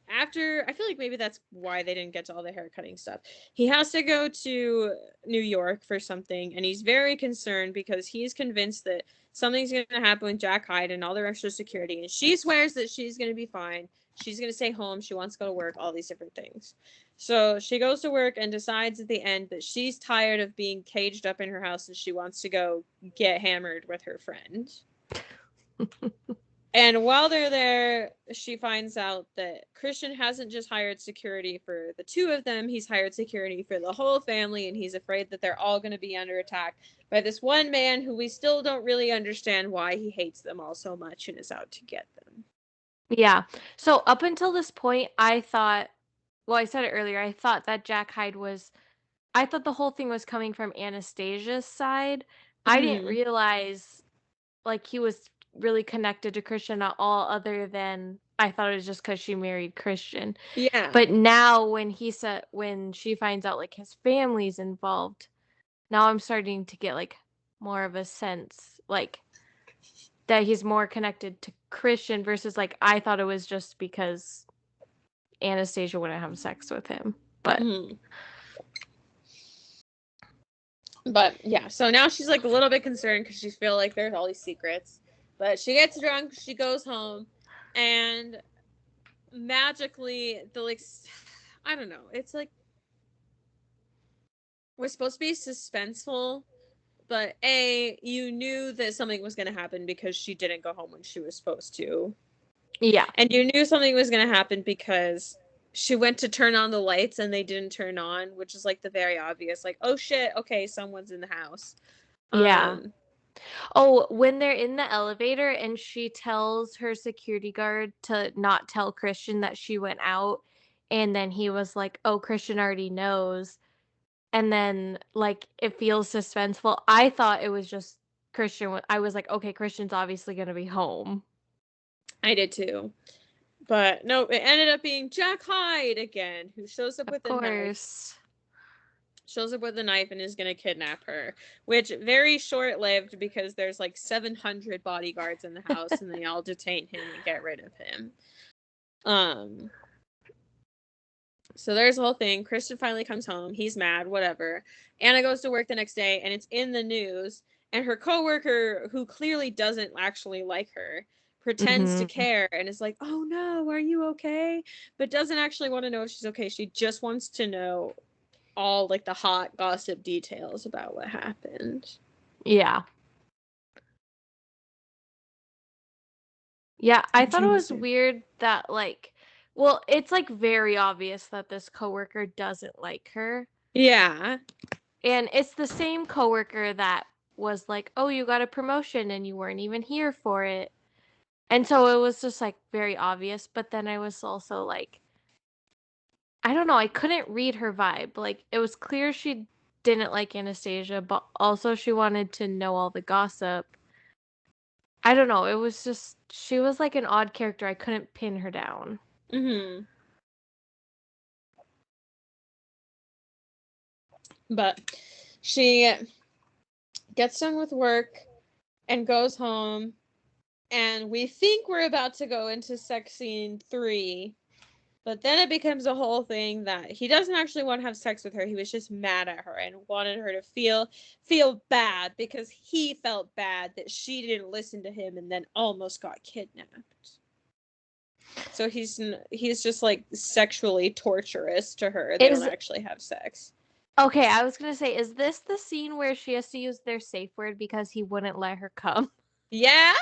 after, I feel like maybe that's why they didn't get to all the hair cutting stuff. He has to go to New York for something, and he's very concerned because he's convinced that something's going to happen with Jack Hyde and all their extra security, and she swears that she's going to be fine. She's going to stay home. She wants to go to work, all these different things. So she goes to work and decides at the end that she's tired of being caged up in her house and she wants to go get hammered with her friend. And while they're there, she finds out that Christian hasn't just hired security for the two of them. He's hired security for the whole family, and he's afraid that they're all going to be under attack by this one man who we still don't really understand why he hates them all so much and is out to get them. Yeah. So up until this point, I thought, well, I said it earlier, I thought that Jack Hyde I thought the whole thing was coming from Anastasia's side. I didn't realize like he was really connected to Christian at all, other than I thought it was just because she married Christian. Yeah. But now when she finds out like his family's involved, now I'm starting to get like more of a sense like that he's more connected to Christian versus like I thought it was just because Anastasia wouldn't have sex with him. But But yeah, so now she's like a little bit concerned because she feels like there's all these secrets. But she gets drunk, she goes home, and magically I don't know, it's like we're supposed to be suspenseful, but you knew that something was going to happen because she didn't go home when she was supposed to. Yeah. And you knew something was going to happen because she went to turn on the lights and they didn't turn on, which is like the very obvious, like, oh shit, okay, someone's in the house. Yeah. Oh, when they're in the elevator and she tells her security guard to not tell Christian that she went out, and then he was like, oh, Christian already knows. And then like it feels suspenseful. I thought it was just Christian. I was like, okay, Christian's obviously going to be home. I did too. But no, it ended up being Jack Hyde again, who shows up with a knife. Shows up with a knife and is going to kidnap her, which very short-lived because there's like 700 bodyguards in the house and they all detain him and get rid of him. So there's the whole thing. Christian finally comes home. He's mad, whatever. Anna goes to work the next day and it's in the news, and her coworker, who clearly doesn't actually like her, pretends to care and is like, oh no, are you okay? But doesn't actually want to know if she's okay. She just wants to know all like the hot gossip details about what happened. Yeah. Yeah, I thought it was weird that, like, well, it's, like, very obvious that this coworker doesn't like her. Yeah. And it's the same coworker that was like, "Oh, you got a promotion and you weren't even here for it." And so it was just, like, very obvious, but then I was also like, I don't know, I couldn't read her vibe. Like, it was clear she didn't like Anastasia, but also she wanted to know all the gossip. I don't know, it was just, she was like an odd character. I couldn't pin her down. Mm-hmm. But she gets done with work and goes home, and we think we're about to go into sex scene 3, but then it becomes a whole thing that he doesn't actually want to have sex with her. He was just mad at her and wanted her to feel bad because he felt bad that she didn't listen to him and then almost got kidnapped. So he's just like sexually torturous to her. They don't actually have sex. Okay, I was gonna say, is this the scene where she has to use their safe word because he wouldn't let her come? Yeah.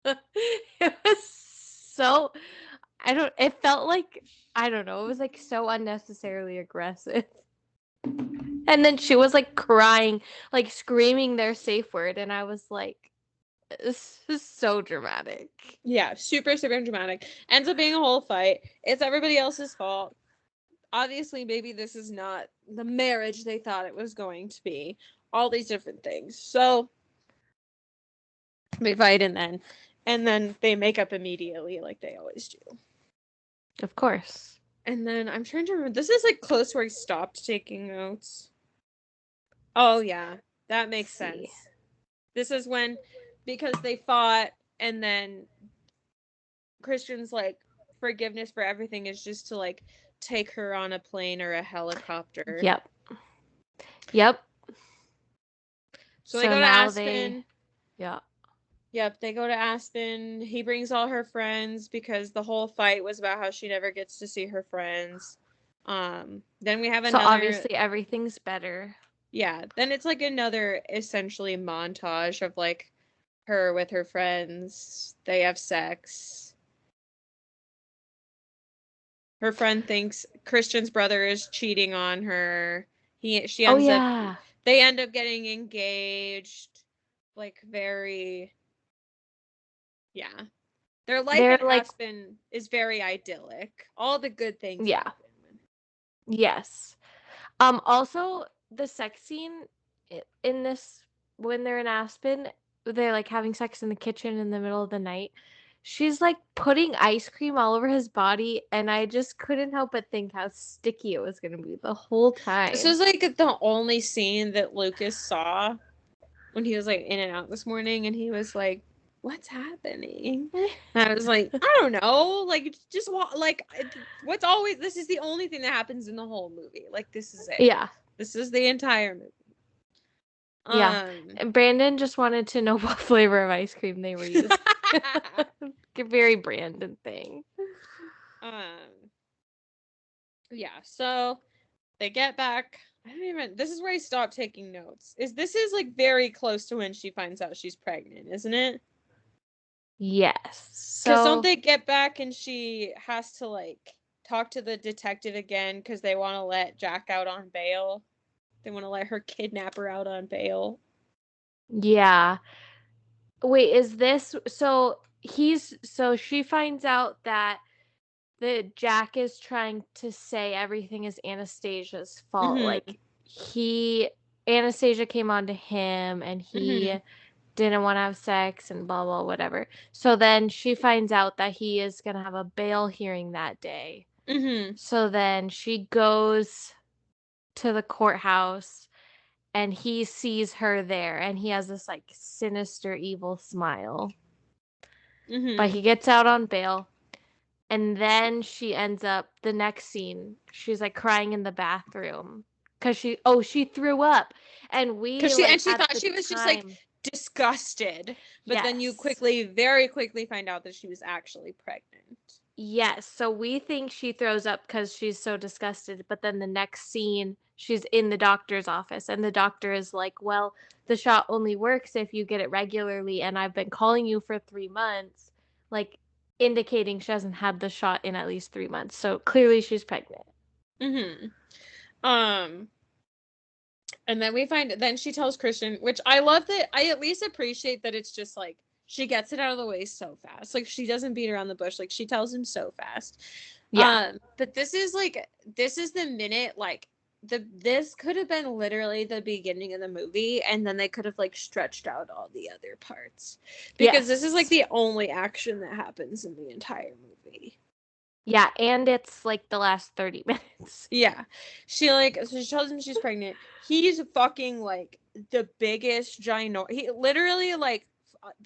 It was so, it felt like, I don't know, it was like so unnecessarily aggressive. And then she was like crying, like screaming their safe word, and I was like, this is so dramatic. Yeah, super, super dramatic. Ends up being a whole fight. It's everybody else's fault. Obviously, maybe this is not the marriage they thought it was going to be. All these different things. So, they fight and then they make up immediately like they always do. Of course. And then I'm trying to remember. This is like close where I stopped taking notes. Oh, yeah. That makes sense. This is when, because they fought, and then Christian's like, forgiveness for everything is just to like take her on a plane or a helicopter. Yep. Yep. So they go to Aspen. Yeah. Yep, they go to Aspen. He brings all her friends because the whole fight was about how she never gets to see her friends. Then we have another. So obviously everything's better. Yeah, then it's like another essentially montage of like her with her friends. They have sex. Her friend thinks Christian's brother is cheating on her. She ends up. They end up getting engaged. Like very. Yeah. Their life at Aspen is very idyllic. All the good things happen. Yes. Also, the sex scene in this, when they're in Aspen, they're like having sex in the kitchen in the middle of the night. She's like putting ice cream all over his body, and I just couldn't help but think how sticky it was going to be the whole time. This was like the only scene that Lucas saw when he was like in and out this morning, and he was like, "What's happening?" And I was like, "I don't know. Like, just like, what's always? This is the only thing that happens in the whole movie. Like, this is it. Yeah. This is the entire movie." Yeah. And Brandon just wanted to know what flavor of ice cream they were using. A very Brandon thing. Yeah, so they get back. This is where I stopped taking notes. This is like very close to when she finds out she's pregnant, isn't it? Yes. Because don't they get back and she has to like talk to the detective again because they want to let Jack out on bail. They want to let her kidnapper out on bail. Yeah. Wait, is this so she finds out that the Jack is trying to say everything is Anastasia's fault. Mm-hmm. Like Anastasia came on to him and he didn't want to have sex and blah blah whatever. So then she finds out that he is going to have a bail hearing that day. Mm-hmm. So then she goes to the courthouse and he sees her there and he has this like sinister evil smile. Mm-hmm. But he gets out on bail. And then she ends up, the next scene, she's like crying in the bathroom because she threw up. And she thought she was just like disgusted. But then you very quickly find out that she was actually pregnant. Yes, so we think she throws up because she's so disgusted, but then the next scene, she's in the doctor's office, and the doctor is like, "Well, the shot only works if you get it regularly, and I've been calling you for 3 months," like, indicating she hasn't had the shot in at least 3 months, so clearly she's pregnant. Mhm. Um, and then she tells Christian, which I love that. I at least appreciate that it's just like she gets it out of the way so fast. Like she doesn't beat around the bush. Like she tells him so fast. Yeah. But this is the minute like this could have been literally the beginning of the movie, and then they could have like stretched out all the other parts because this is like Yes. the only action that happens in the entire movie. Yeah, and it's, like, the last 30 minutes. Yeah. She tells him she's pregnant. He's fucking like the biggest he literally like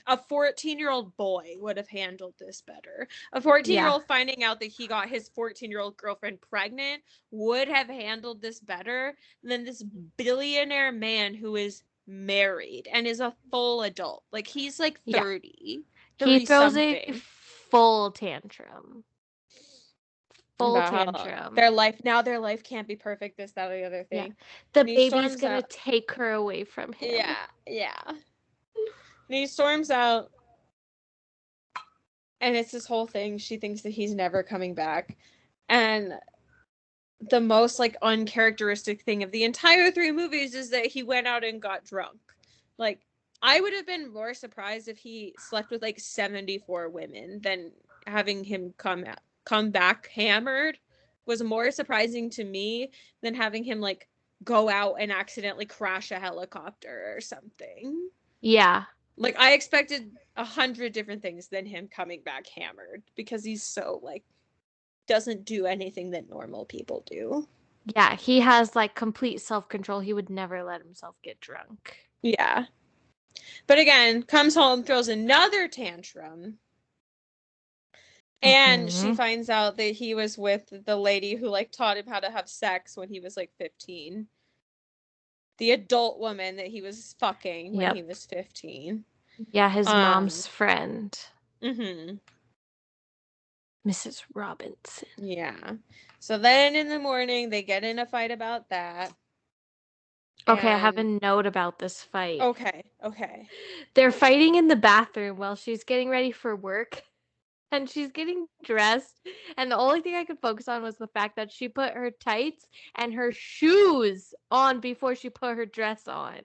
a 14-year-old boy would have handled this better. A 14-year-old finding out that he got his 14-year-old girlfriend pregnant would have handled this better than this billionaire man who is married and is a full adult. Like he's like Yeah. 30, He 30 throws a something. full tantrum. Full About how tantrum. their life can't be perfect, this, that, or the other Yeah. thing. The And he baby's storms gonna out. take her away from him. Yeah. And he storms out, and it's this whole thing. She thinks that he's never coming back. And the most like uncharacteristic thing of the entire 3 movies is that he went out and got drunk. Like, I would have been more surprised if he slept with like 74 women than having him come back hammered was more surprising to me than having him like go out and accidentally crash a helicopter or something. Yeah. Like I expected 100 different things than him coming back hammered because he's so like doesn't do anything that normal people do. Yeah, he has, like, complete self-control. He would never let himself get drunk. Yeah. But again, comes home, throws another tantrum. And she Mhm. finds out that he was with the lady who like taught him how to have sex when he was like 15. The adult woman that he was fucking when he Yep. was 15. Yeah, his Um, mom's friend, mhm. Mrs. Robinson. Yeah. So then in the morning they get in a fight about that. Okay, I have a And note about this fight. okay. They're fighting in the bathroom while she's getting ready for work, and she's getting dressed, and the only thing I could focus on was the fact that she put her tights and her shoes on before she put her dress on.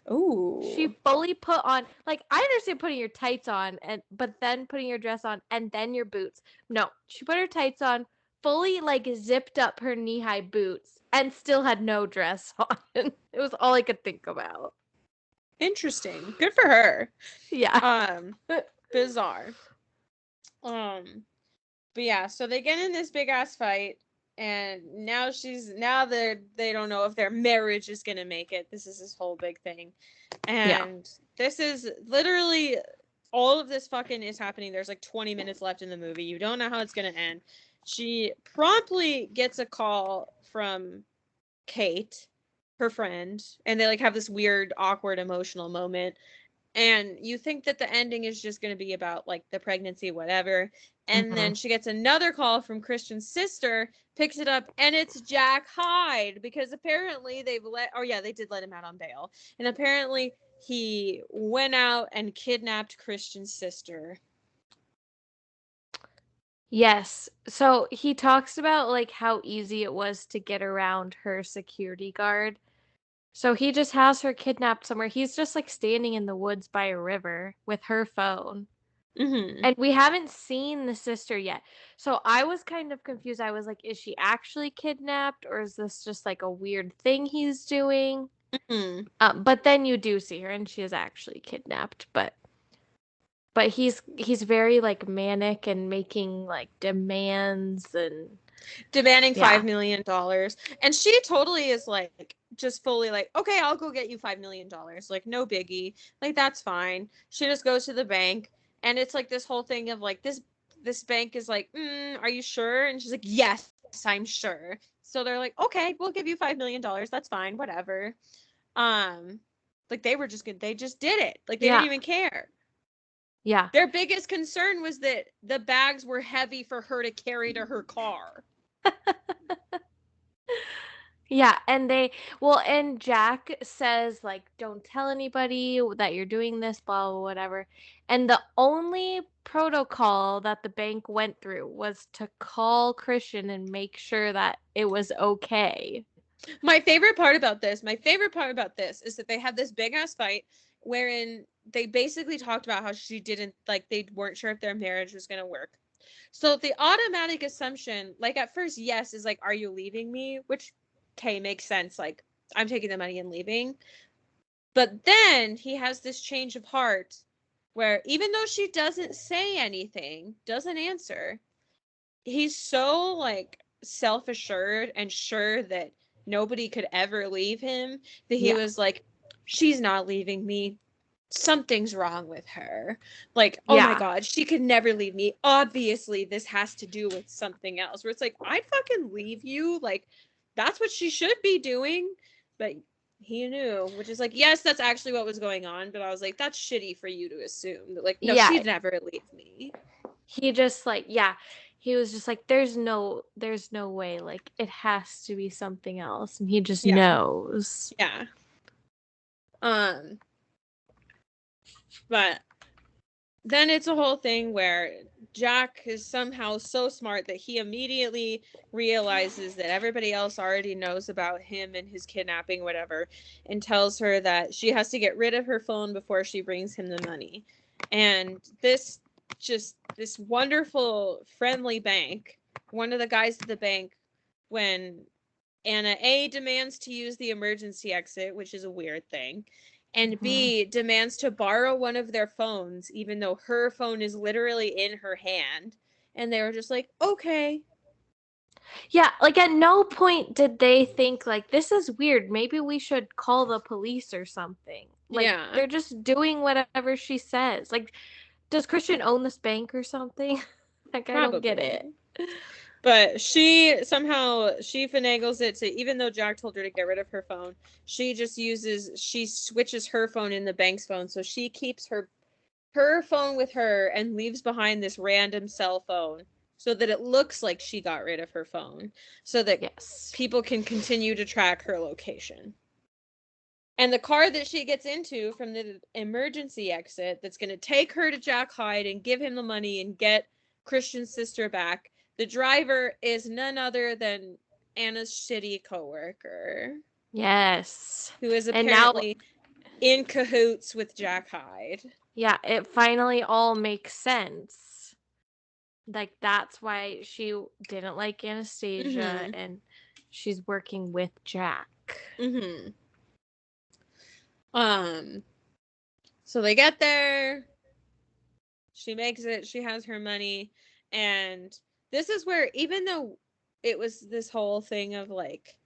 She Ooh. fully put on, like, I understand putting your tights on but then putting your dress on and then your boots. No, she put her tights on, fully like zipped up her knee-high boots and still had no dress on. It was all I could think about. Interesting. Good for her. Yeah. Bizarre. But yeah, so they get in this big ass fight, and now they don't know if their marriage is gonna make it. This is this whole big thing. Yeah. And this is literally all of this fucking is happening. There's like 20 minutes left in the movie. You don't know how it's gonna end. She promptly gets a call from Kate, her friend, and they like have this weird, awkward, emotional moment. And you think that the ending is just going to be about like the pregnancy, whatever. And then Mhm. she gets another call from Christian's sister, picks it up, and it's Jack Hyde because apparently they did let him out on bail. And apparently he went out and kidnapped Christian's sister. Yes. So he talks about like how easy it was to get around her security guard. So he just has her kidnapped somewhere. He's just like standing in the woods by a river with her phone. Mm-hmm. And we haven't seen the sister yet. So I was kind of confused. I was like, is she actually kidnapped or is this just like a weird thing he's doing? Mm-hmm. But then you do see her and she is actually kidnapped. But he's very like manic and making like demands and Demanding yeah. $5 million. And she totally is like just fully like, okay, I'll go get you $5 million. Like, no biggie. Like, that's fine. She just goes to the bank, and it's like this whole thing of like this bank is like, are you sure? And she's like, yes, I'm sure. So they're like, okay, we'll give you $5 million. That's fine, whatever. Um, like they were just good. They just did it. Like they didn't Yeah. even care. Yeah. Their biggest concern was that the bags were heavy for her to carry to her car. Yeah, and and Jack says, like, don't tell anybody that you're doing this, blah, blah, whatever. And the only protocol that the bank went through was to call Christian and make sure that it was okay. My favorite part about this is that they had this big ass fight wherein they basically talked about how she didn't, like, they weren't sure if their marriage was going to work. So the automatic assumption, like, at first, yes, is like, are you leaving me? Which, okay, makes sense. Like, I'm taking the money and leaving. But then he has this change of heart where even though she doesn't say anything, doesn't answer, he's so, like, self-assured and sure that nobody could ever leave him that he Yeah. was like, she's not leaving me. Something's wrong with her. Like, oh my Yeah. God, she could never leave me. Obviously, this has to do with something else. Where it's like, I'd fucking leave you. Like, that's what she should be doing. But he knew, which is like, yes, that's actually what was going on. But I was like, that's shitty for you to assume that, like, no, Yeah. she'd never leave me. He just like, yeah, he was just like, there's no way, like, it has to be something else. And he just Yeah. knows. Yeah. But then it's a whole thing where Jack is somehow so smart that he immediately realizes that everybody else already knows about him and his kidnapping, whatever, and tells her that she has to get rid of her phone before she brings him the money. And this wonderful, friendly bank, one of the guys at the bank, when Anna A demands to use the emergency exit, which is a weird thing, and B demands to borrow one of their phones, even though her phone is literally in her hand. And they were just like, okay. Yeah, like at no point did they think like, this is weird, maybe we should call the police or something. Like, Yeah, they're just doing whatever she says. Like, does Christian own this bank or something? Like, I don't get probably. it. But she finagles it to, even though Jack told her to get rid of her phone, she switches her phone in the bank's phone. So she keeps her phone with her and leaves behind this random cell phone so that it looks like she got rid of her phone so that Yes. people can continue to track her location. And the car that she gets into from the emergency exit that's going to take her to Jack Hyde and give him the money and get Christian's sister back, the driver is none other than Anna's shitty coworker, Yes. who is And now, apparently in cahoots with Jack Hyde. yeah, it finally all makes sense. Like, that's why she didn't like Anastasia, Mm-hmm. and she's working with Jack. Mm-hmm. So they get there. She makes it. She has her money. And this is where, even though it was this whole thing of like,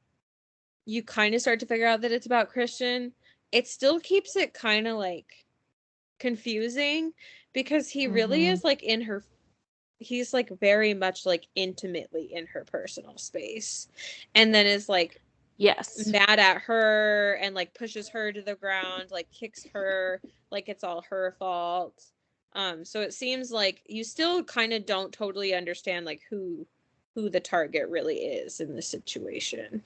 you kind of start to figure out that it's about Christian, it still keeps it kind of like confusing because he really is like he's like very much like intimately in her personal space. And then is like Yes. mad at her and like pushes her to the ground, like kicks her, like it's all her fault. So it seems like you still kind of don't totally understand like who the target really is in the situation.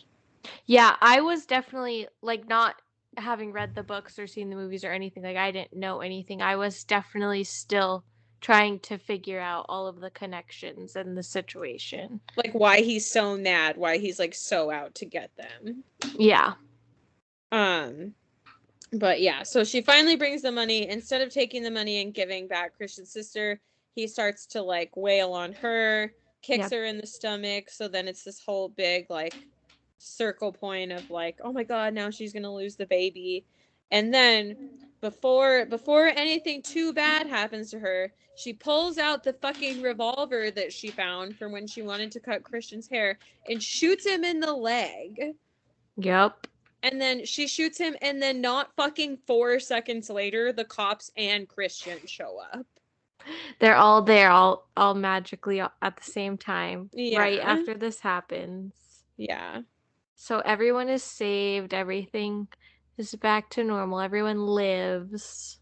Yeah, I was definitely like, not having read the books or seen the movies or anything, like, I didn't know anything. I was definitely still trying to figure out all of the connections and the situation. Like why he's so mad, why he's like so out to get them. Yeah. But yeah, so she finally brings the money. Instead of taking the money and giving back Christian's sister, he starts to like wail on her, kicks Yep. her in the stomach. So then it's this whole big like circle point of like, oh my God, now she's gonna lose the baby. And then before anything too bad happens to her, she pulls out the fucking revolver that she found from when she wanted to cut Christian's hair and shoots him in the leg. Yep. And then she shoots him, and then not fucking 4 seconds later, the cops and Christian show up. They're all there, all magically at the same time, right Yeah. after this happens. Yeah. So everyone is saved, everything is back to normal, everyone lives.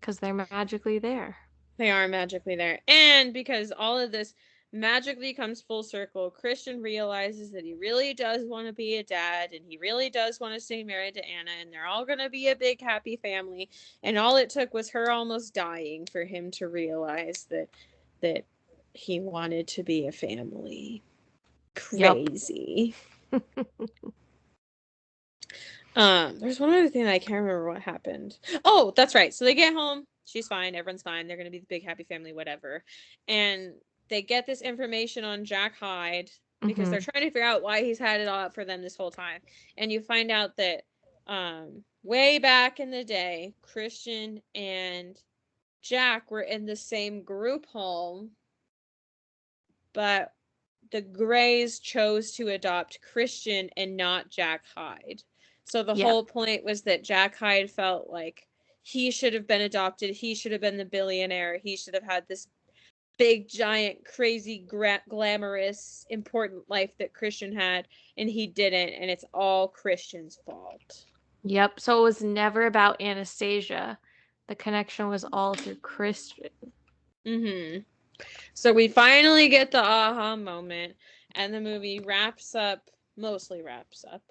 Because they're magically there. They are magically there. And because all of this magically comes full circle, Christian realizes that he really does want to be a dad, and he really does want to stay married to Anna, and they're all going to be a big happy family. And all it took was her almost dying for him to realize that he wanted to be a family. Crazy. Yep. There's one other thing that I can't remember what happened. Oh, that's right. So they get home. She's fine. Everyone's fine. They're going to be the big happy family, whatever. And they get this information on Jack Hyde because they're trying to figure out why he's had it all up for them this whole time. And you find out that way back in the day, Christian and Jack were in the same group home, but the Greys chose to adopt Christian and not Jack Hyde. So the whole point was that Jack Hyde felt like he should have been adopted. He should have been the billionaire. He should have had this big, giant, crazy, glamorous, important life that Christian had, and he didn't, and it's all Christian's fault. Yep. So it was never about Anastasia. The connection was all through Christian. So we finally get the aha moment, and the movie mostly wraps up.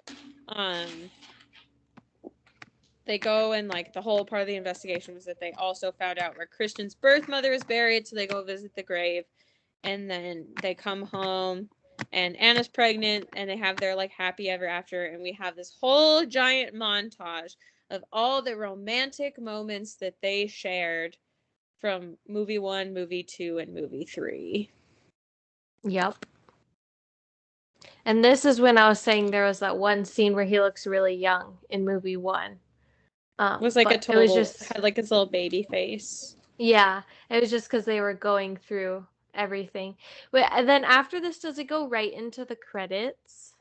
They go and, like, the whole part of the investigation was that they also found out where Christian's birth mother is buried, so they go visit the grave, and then they come home, and Anna's pregnant, and they have their, like, happy ever after, and we have this whole giant montage of all the romantic moments that they shared from movie 1, movie 2, and movie 3. Yep. And this is when I was saying there was that one scene where he looks really young in movie 1. It was like it was just had like his little baby face. Yeah, it was just because they were going through everything. But and then after this, does it go right into the credits?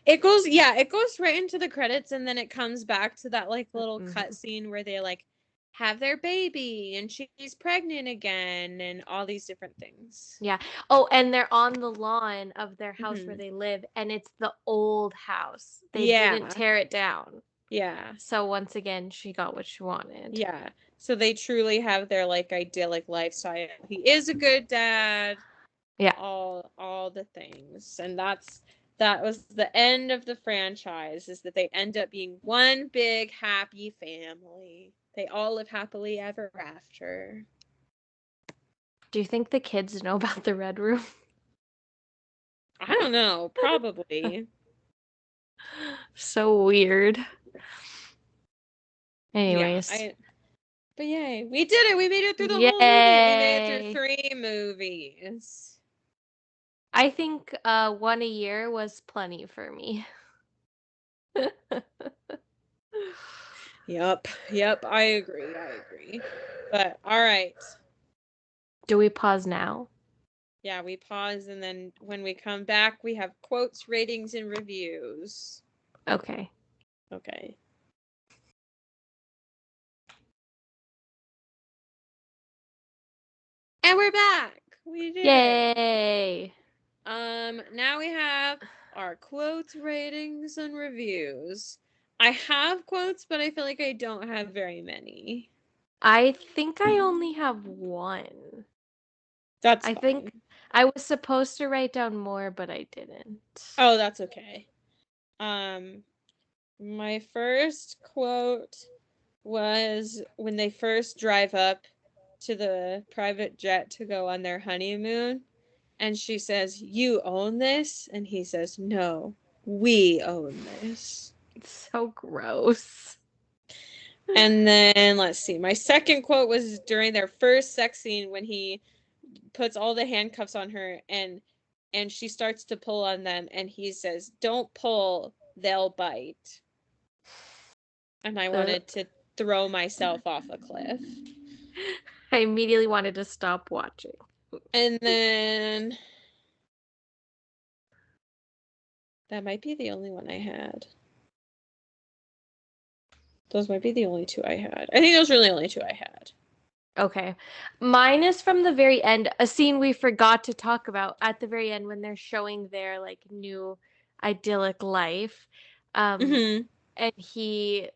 It goes right into the credits, and then it comes back to that, like, little cut scene where they, like, have their baby and she's pregnant again and all these different things. Yeah. Oh, and they're on the lawn of their house where they live, and it's the old house. They didn't tear it down. Yeah. So once again, she got what she wanted. Yeah. So they truly have their, like, idyllic lifestyle. He is a good dad. Yeah. All the things. And that was the end of the franchise, is that they end up being one big happy family. They all live happily ever after. Do you think the kids know about the Red Room? I don't know. Probably. So weird. Anyways. Yeah, but yay. We did it. We made it through the whole movie. We made it through 3 movies. I think one a year was plenty for me. Yep. I agree. But all right. Do we pause now? Yeah, we pause, and then when we come back, we have quotes, ratings, and reviews. Okay. And we're back. We did Yay! it. Now we have our quotes, ratings, and reviews. I have quotes, but I feel like I don't have very many. I think I only have one. That's I fine. think I was supposed to write down more, but I didn't. Oh, that's okay. My first quote was when they first drive up to the private jet to go on their honeymoon, and she says, "You own this?" And he says, "No, we own this." It's so gross. And then, let's see, my second quote was during their first sex scene when he puts all the handcuffs on her, and she starts to pull on them, and he says, "Don't pull, they'll bite." And I wanted to throw myself off a cliff. I immediately wanted to stop watching. And then that might be the only one I had. Those might be the only 2 I had. I think those were the only 2 I had. Okay. Mine is from the very end, a scene we forgot to talk about at the very end when they're showing their, like, new idyllic life. And he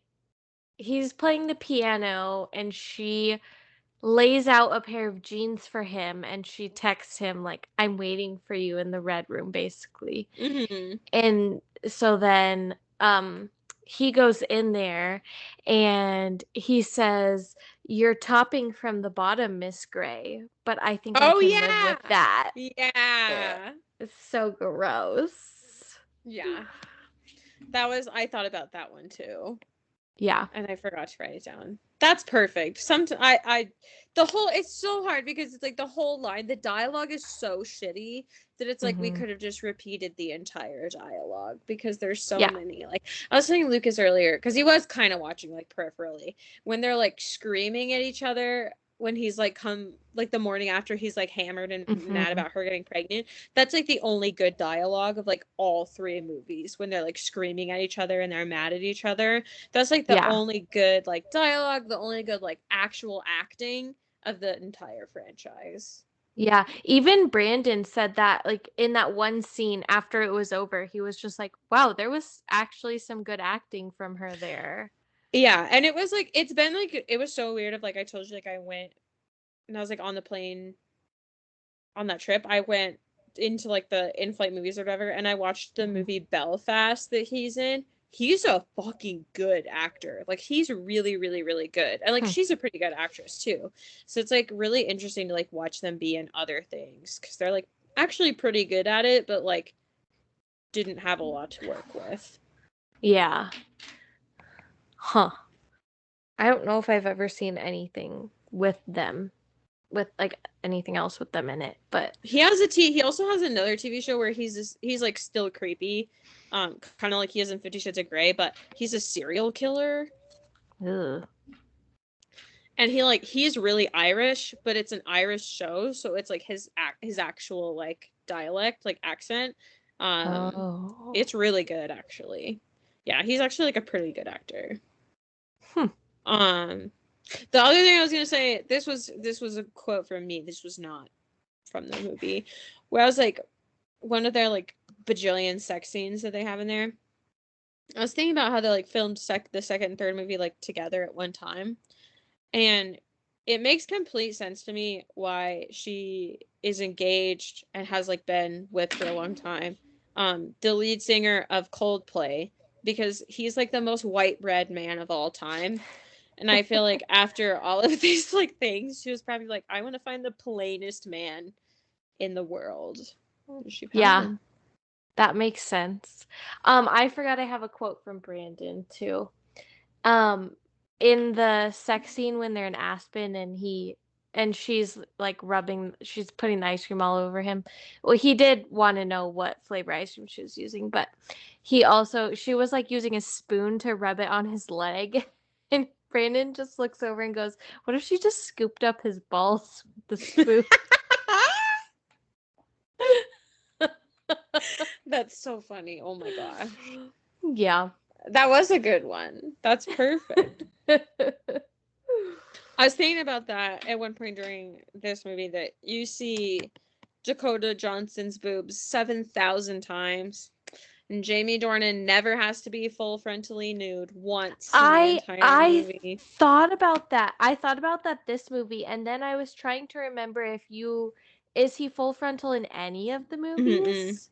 he's playing the piano and she lays out a pair of jeans for him and she texts him like, "I'm waiting for you in the red room," basically. Mm-hmm. And so then he goes in there and he says, "You're topping from the bottom, Miss Gray, but I think I Oh can live with yeah. that." Ugh, Yeah. it's so gross. Yeah. I thought about that one too. Yeah. And I forgot to write it down. That's perfect. The whole, it's so hard because it's like the whole line, the dialogue is so shitty that it's like we Mhm. could have just repeated the entire dialogue because there's so Yeah. many. Like I was telling Lucas earlier, because he was kind of watching like peripherally, when they're like screaming at each other when he's like the morning after he's like hammered and mad Mhm. about her getting pregnant. That's like the only good dialogue of like all three movies when they're like screaming at each other and they're mad at each other. That's like the Yeah. only good like dialogue, the only good like actual acting of the entire franchise. Yeah. Even Brandon said that like in that one scene after it was over, he was just like, "Wow, there was actually some good acting from her there." Yeah, and it was like it's been like it was so weird of like I told you like I went and I was like on the plane on that trip. I went into like the in-flight movies or whatever and I watched the Mhm. movie Belfast that he's in. He's a fucking good actor. Like he's really, really, really good. And like Hmm. she's a pretty good actress too. So it's like really interesting to like watch them be in other things because they're like actually pretty good at it, but like didn't have a lot to work with. Yeah. Huh. I don't know if I've ever seen anything with them, with like anything else with them in it, but He also has another TV show where he's like still creepy. Kind of like he is in 50 Shades of Grey, but he's a serial killer. ugh. And he's really Irish, but it's an Irish show, so it's like his actual like dialect, like accent. Um Oh. it's really good actually. Yeah, he's actually like a pretty good actor. Hmm. Um the other thing I was going to say, this was a quote from me. This was not from the movie. Where I was like one of their like bajillion sex scenes that they have in there. I was thinking about how they like filmed the second and third movie like together at one time. And it makes complete sense to me why she is engaged and has like been with for a long time. The lead singer of Coldplay, because he's like the most white bread man of all time. And I feel like after all of these like things, she was probably like, I want to find the plainest man in the world. And she found Yeah, him. that makes sense. I forgot I have a quote from Brandon too. Um, in the sex scene when they're in Aspen and she's like she's putting the ice cream all over him. Well, he did want to know what flavor ice cream she was using, but she was like using a spoon to rub it on his leg. And Brandon just looks over and goes, "What if she just scooped up his balls with the spoon?" That's so funny. Oh my gosh. Yeah. That was a good one. That's perfect. I was thinking about that at one point during this movie that you see Dakota Johnson's boobs 7,000 times. And Jamie Dornan never has to be full frontally nude once in the entire I movie. thought about that. I thought about that this movie, and then I was trying to remember if you is he full frontal in any of the Mm-mm. movies?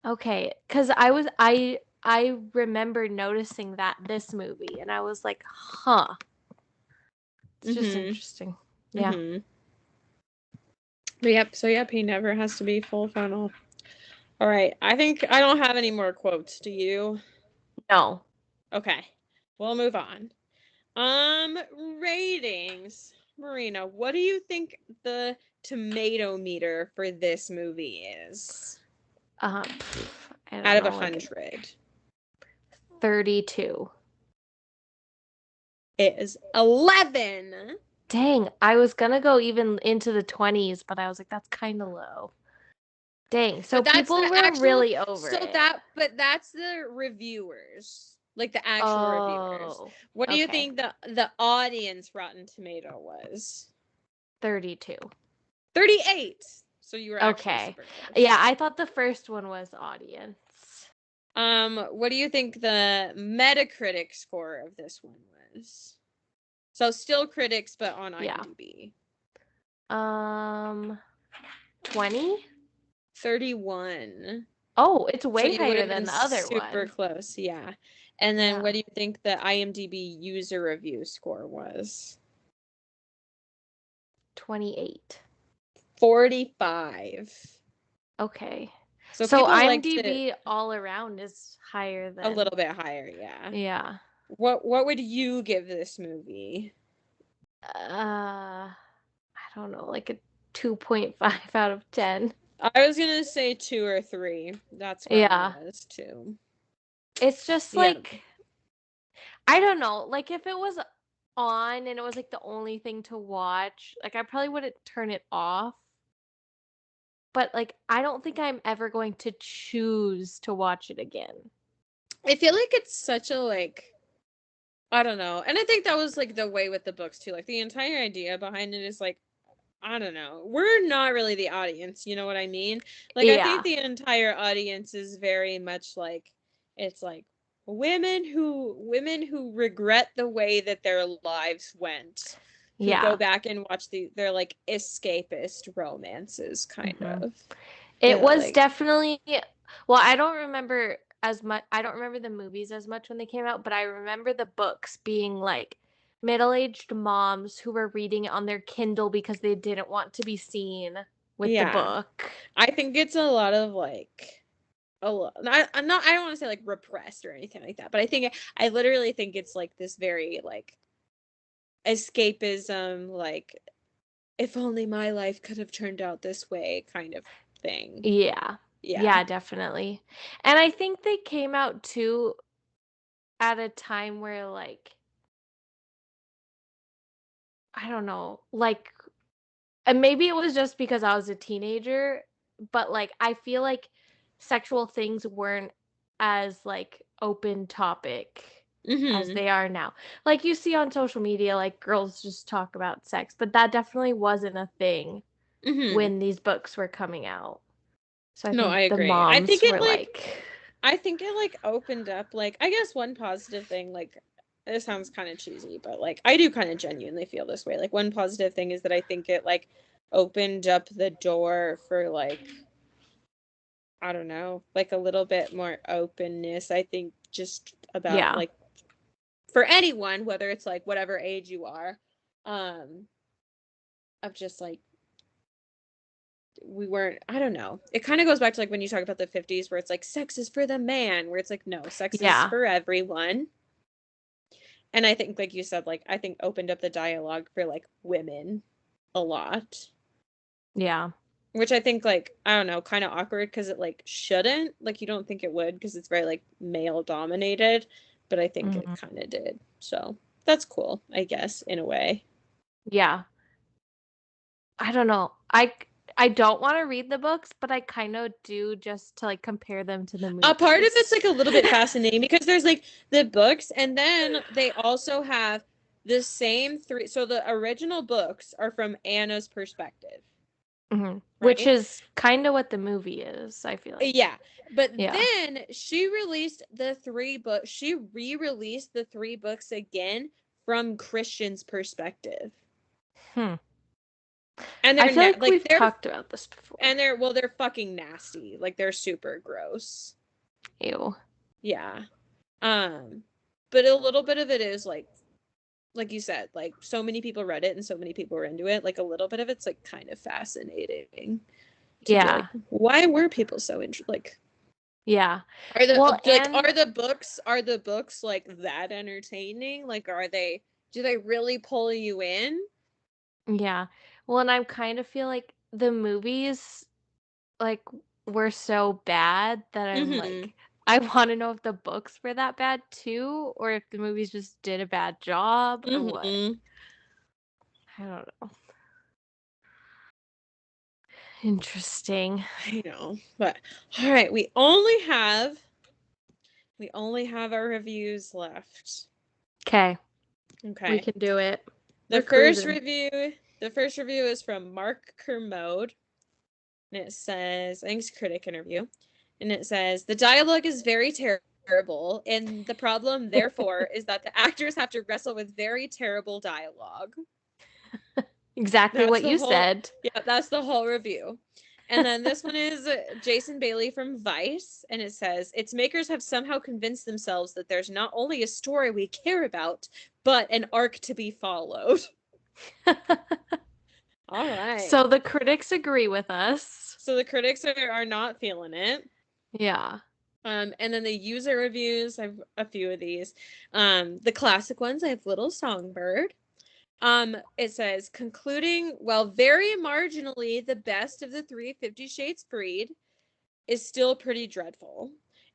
Okay, because I remember noticing that this movie, and I was like, huh, it's just Mm-hmm. interesting. Yeah. Mm-hmm. But yep, he never has to be full frontal. All right. I think I don't have any more quotes. Do you? No. Okay. We'll move on. Ratings. Marina, what do you think the tomato meter for this movie is? I Out don't of know, like 100. 32. It is 11. Dang, I was gonna go even into the 20s, but I was like, that's kind of low. Dang, so But that's people the were actual, really over it. but that's the reviewers. Like the actual reviewers. Oh, What do you okay. think the audience Rotten Tomato was? 32. 38. So you were actually Okay. super Yeah, close. I thought the first one was audience. What do you think the Metacritic score of this one was? So still critics, but on IMDb. 20? 31. Oh, it's So way you would higher have than been the other super one. close, yeah. And then Yeah. what do you think the IMDb user review score was? 28. 45. Okay. So So people liked it IMDb all around is higher a than. little bit higher, yeah. Yeah. What would you give this movie? I don't know, like a 2.5 out of 10. I was gonna say 2 or 3. That's where Yeah. I was too. It's just Yeah. like, I don't know, like if it was on and it was like the only thing to watch, like I probably wouldn't turn it off. But like I don't think I'm ever going to choose to watch it again. I feel like it's such a I don't know. And I think that was like the way with the books too. Like the entire idea behind it is like, I don't know. We're not really the audience, you know what I mean? Like I think Yeah. the entire audience is very much like it's like women who regret the way that their lives went, who go Yeah. back and watch their like escapist romances kind Hmm. of. It Yeah, was like definitely, well, I don't remember as much, I don't remember the movies as much when they came out, but I remember the books being like middle-aged moms who were reading it on their Kindle because they didn't want to be seen with the yeah. book. I think it's a lot of like I'm not I don't want to say like repressed or anything like that, but I literally think it's like this very like escapism, like if only my life could have turned out this way kind of thing. Yeah. Yeah. Yeah, definitely. And I think they came out too at a time where like I don't know, like and maybe it was just because I was a teenager, but like I feel like sexual things weren't as like open topic as Mhm. they are now. Like you see on social media like girls just talk about sex, but that definitely wasn't a thing Mhm. when these books were coming out. So I No, think I the agree. moms were like I think it like opened up like I guess one positive thing like it sounds kind of cheesy, but like I do kind of genuinely feel this way. Like one positive thing is that I think it like opened up the door for like I don't know, like a little bit more openness. I think just about yeah. like for anyone, whether it's like whatever age you are, um, of just like we weren't, I don't know. It kind of goes back to like when you talk about the 50s where it's like sex is for the man, where it's like no, sex is Yeah. for everyone. And I think like you said, like I think opened up the dialogue for like women a lot. Yeah. Which I think like I don't know, kind of awkward because it like shouldn't, like you don't think it would because it's very like male dominated, but I think it Mhm. kind of did. So that's cool, I guess, in a way. Yeah. I don't know. I don't want to read the books, but I kind of do just to like compare them to the A part of it's movies. like a little bit fascinating because there's like the books and then they also have the same three. So the original books are from Anna's perspective, Which right? is kind of what the movie is, I feel like. Yeah. But Yeah. then she released the three books. She re-released the three books again from Christian's perspective. Hmm. And I they're feel like like we've talked about this before. they're fucking nasty. Like they're super gross. Ew. Yeah. But a little bit of it is like you said, like so many people read it and so many people were into it. Like a little bit of it's like kind of fascinating to be like, Yeah. why were people so like Yeah. are Well, the like and are the books like that entertaining? Like do they really pull you in? yeah. Well, and I kind of feel like the movies like were so bad that I'm Mm-hmm. like I want to know if the books were that bad too or if the movies just did a bad job or what. Mm-hmm. I don't know. Interesting. I know. But all right, we only have our reviews left. Okay. We Okay. can do it. The We're first cruising. review, the first review is from Mark Kermode, and it says, I think it's a critic interview. And it says, the dialogue is very terrible, and the problem, therefore, is that the actors have to wrestle with very terrible dialogue. Exactly That's what the you whole, said. yeah, that's the whole review. And then this one is Jason Bailey from Vice, and it says, its makers have somehow convinced themselves that there's not only a story we care about, but an arc to be followed. All right. So the critics agree with us. So the critics are not feeling it. Yeah. And then the user reviews, I have a few of these. The classic ones, I have Little Songbird. It says, concluding, while very marginally the best of the 50 Shades Freed, is still pretty dreadful.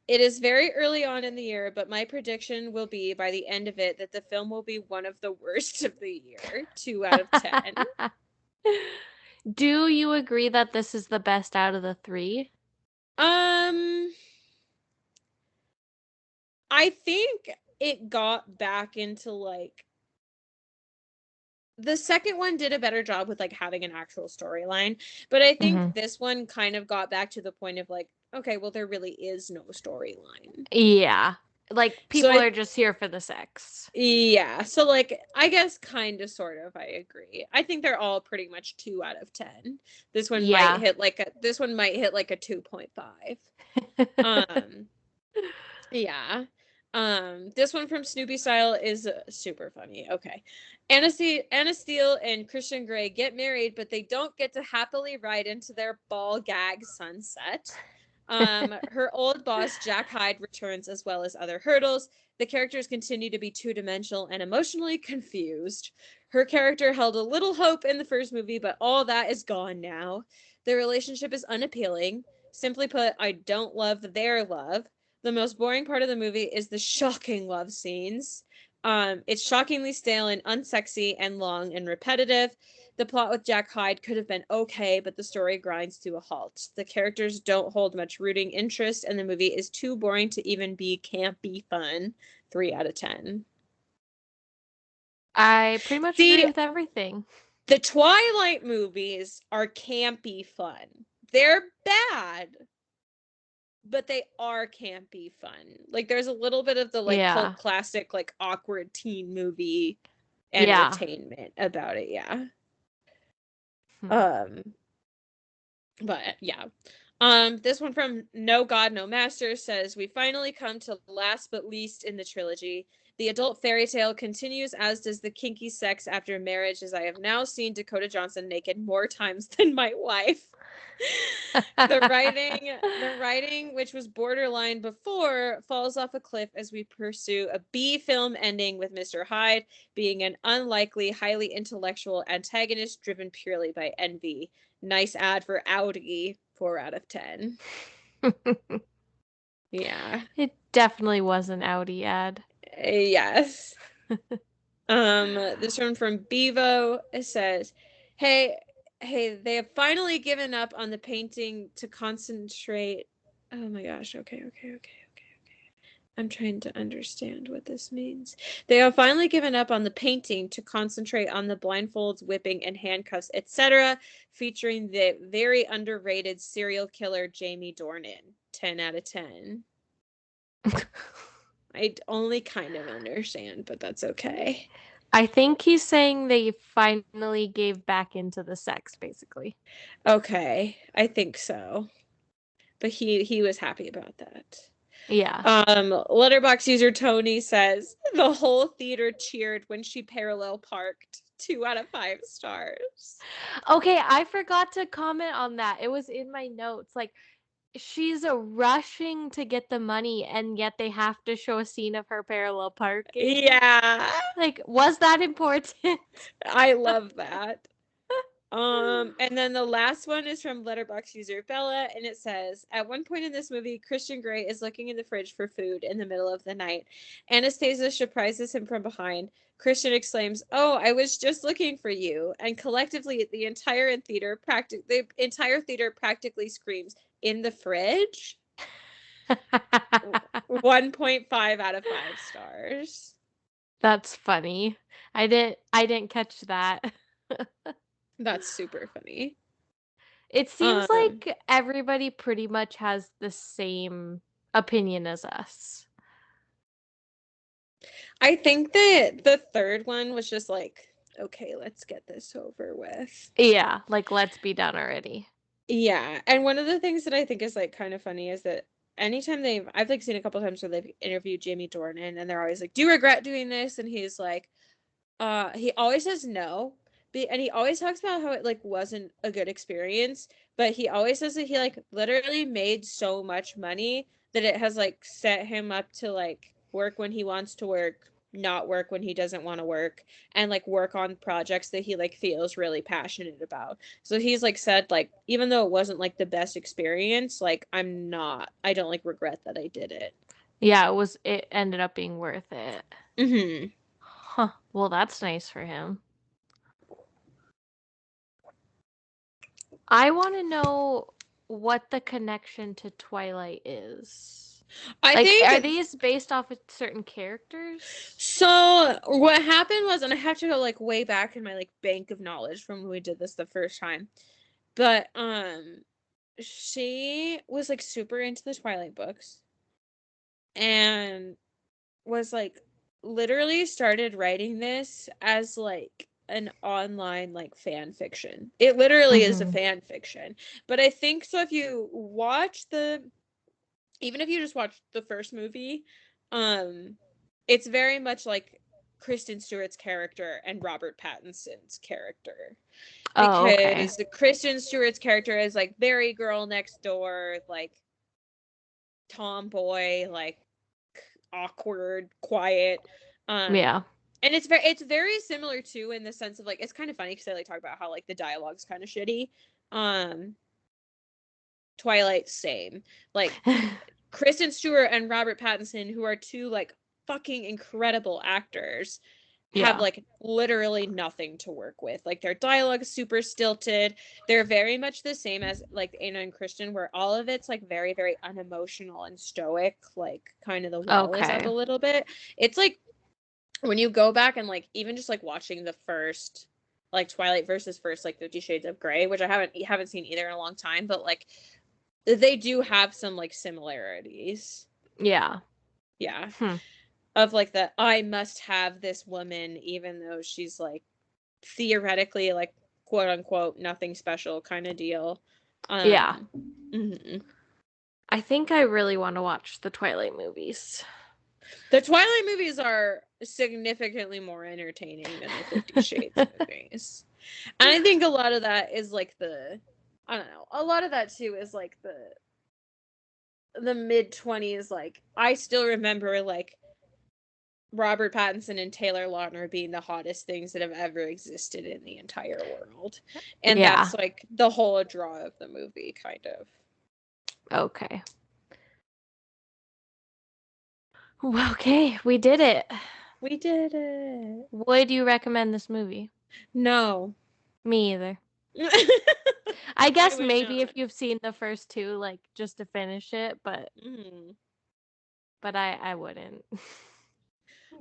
It is very early on in the year, but my prediction will be by the end of it that the film will be one of the worst of the year. 2 out of 10. Do you agree that this is the best out of the 3? I think it got back into like the second one did a better job with like having an actual storyline, but I think this one kind of got back to the point of like, okay, well there really is no storyline. Yeah. Like people So are just here for the sex. yeah, so like I guess kind of sort of I agree. I think they're all pretty much 2 out of 10. This one might hit like a 2.5. Yeah. This one from Snoopy Style is super funny. Okay. Anna Steele and Christian Grey get married, but they don't get to happily ride into their ball gag sunset. Her old boss, Jack Hyde, returns as well as other hurdles. The characters continue to be two-dimensional and emotionally confused. Her character held a little hope in the first movie, but all that is gone now. The relationship is unappealing. Simply put, I don't love their love. The most boring part of the movie is the shocking love scenes. It's shockingly stale and unsexy and long and repetitive. The plot with Jack Hyde could have been okay, but the story grinds to a halt. The characters don't hold much rooting interest, and the movie is too boring to even be campy fun. 3 out of 10. I pretty much agree with everything. The Twilight movies are campy fun. They're bad, but they are campy fun. Like there's a little bit of the like cult classic like awkward teen movie entertainment about it, yeah. But yeah. This one from No God No Master says, we finally come to last but least in the trilogy. The adult fairy tale continues, as does the kinky sex after marriage, as I have now seen Dakota Johnson naked more times than my wife. The writing, which was borderline before, falls off a cliff as we pursue a B film ending with Mr. Hyde being an unlikely, highly intellectual antagonist driven purely by envy. Nice ad for Audi. 4 out of 10. Yeah. It definitely was an Audi ad. Yes. This one from Bevo, it says, hey, they have finally given up on the painting to concentrate. Oh my gosh. Okay. I'm trying to understand what this means. They have finally given up on the painting to concentrate on the blindfolds, whipping, and handcuffs, etc., featuring the very underrated serial killer Jamie Dornan. 10 out of 10. I only kind of understand, but that's okay. I think he's saying they finally gave back into the sex, basically. Okay, I think so. But he was happy about that. Yeah. Letterboxd user Tony says the whole theater cheered when she parallel parked. 2 out of 5 stars. Okay, I forgot to comment on that. It was in my notes. Like, she's rushing to get the money, and yet they have to show a scene of her parallel parking. Yeah. Like, was that important? I love that. And then the last one is from Letterboxd user Bella, and it says, at one point in this movie, Christian Grey is looking in the fridge for food in the middle of the night. Anastasia surprises him from behind. Christian exclaims, oh, I was just looking for you. And collectively, the entire theater practically screams, in the fridge? 1.5 out of 5 stars. That's funny. I didn't catch that. That's super funny. It seems Um, like everybody pretty much has the same opinion as us. I think that the third one was just like, okay, let's get this over with. Yeah, like let's be done already. Yeah, and one of the things that I think is like kind of funny is that anytime I've like seen a couple times where they've interviewed Jamie Dornan and they're always like, "Do you regret doing this?" And he's like, he always says no, and he always talks about how it like wasn't a good experience, but he always says that he like literally made so much money that it has like set him up to like work when he wants to work, not work when he doesn't want to work, and like work on projects that he like feels really passionate about. So he's like said like even though it wasn't like the best experience, like I don't like regret that I did it. Yeah, it ended up being worth it. Mhm. Huh. Well, that's nice for him. I want to know what the connection to Twilight is. I Like, are think these based off of certain characters? so. What happened was, and I have to go like way back in my like bank of knowledge from when we did this the first time, but she was like super into the Twilight books and was like literally started writing this as like an online like fan fiction. It literally is a Mm-hmm. fan fiction. But I think so if you watch even if you just watch the first movie, um it's very much like Kristen Stewart's character and Robert Pattinson's character. Oh, okay. Because the Kristen Stewart's character is like very girl next door, like tomboy, like awkward, quiet. Yeah. And it's very similar too in the sense of like it's kind of funny because they like talk about how like the dialogue's kind of shitty. Um Twilight same. Like Kristen Stewart and Robert Pattinson, who are two like fucking incredible actors, have Yeah. like literally nothing to work with. Like their dialogue is super stilted. They're very much the same as like Anna and Christian, where all of it's like very, very unemotional and stoic. Like kind of the wall is up Okay. a little bit. It's like when you go back and like even just like watching the first like Twilight versus first like 50 Shades of Grey, which I haven't seen either in a long time, but like they do have some like similarities. Yeah. Yeah. Hmm. Of like the I must have this woman even though she's like theoretically like quote unquote nothing special kind of deal. Yeah. Mhm. I think I really want to watch the Twilight movies. The Twilight movies are significantly more entertaining than the 50 Shades movies. And I think a lot of that is like I don't know. A lot of that too is like the mid 20s like I still remember like Robert Pattinson and Taylor Lautner being the hottest things that have ever existed in the entire world. And Yeah. that's like the whole draw of the movie, kind of. Okay. Okay, we did it. We did it. Would you recommend this movie? No. Me either. I I guess would maybe if not. you've seen the first two, like just to finish it, but Mm. I wouldn't.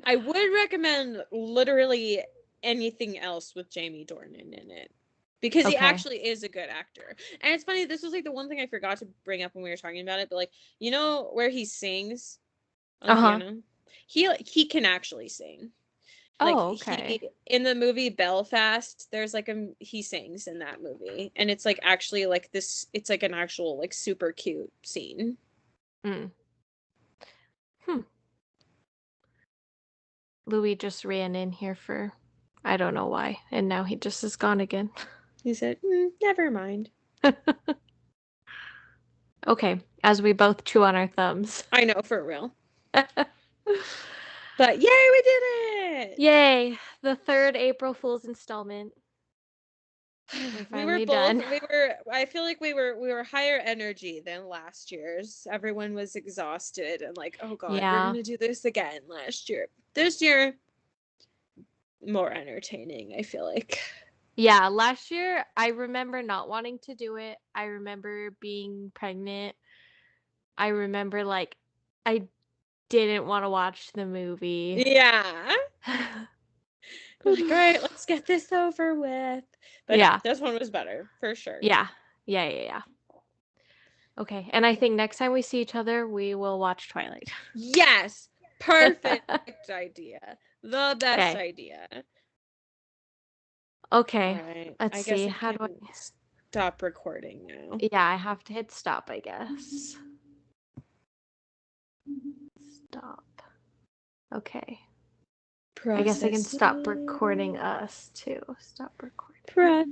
I would recommend literally anything else with Jamie Dornan in it. Because he Okay. actually is a good actor. And it's funny, this was like the one thing I forgot to bring up when we were talking about it, but like, you know where he sings on the Uh-huh. piano? He can actually sing. Like Oh, okay. he in the movie Belfast, there's like he sings in that movie. And it's like actually like this it's like an actual like super cute scene. Mm. Hmm. Louis just ran in here for I don't know why, and now he just is gone again. He said, never mind. Okay, as we both chew on our thumbs. I know, for real. But yay, we did it! Yay, the third April Fool's installment. We're finally done. I feel like we were higher energy than last year's. Everyone was exhausted and like, oh god, we're Yeah. gonna do this again last year. This year, more entertaining, I feel like. Yeah, last year I remember not wanting to do it. I remember being pregnant. I remember like I didn't want to watch the movie. Yeah. We're like, all right, let's get this over with. But no, Yeah. this one was better, for sure. Yeah. Yeah, yeah, yeah. Okay, and I think next time we see each other, we will watch Twilight. Yes, perfect idea. The best Okay. idea. All Okay. right, Let's I guess see. I How do I? can stop recording now. Yeah, I have to hit stop, I guess. Stop. Okay. I guess I can stop Processing. recording us too. Stop recording. Press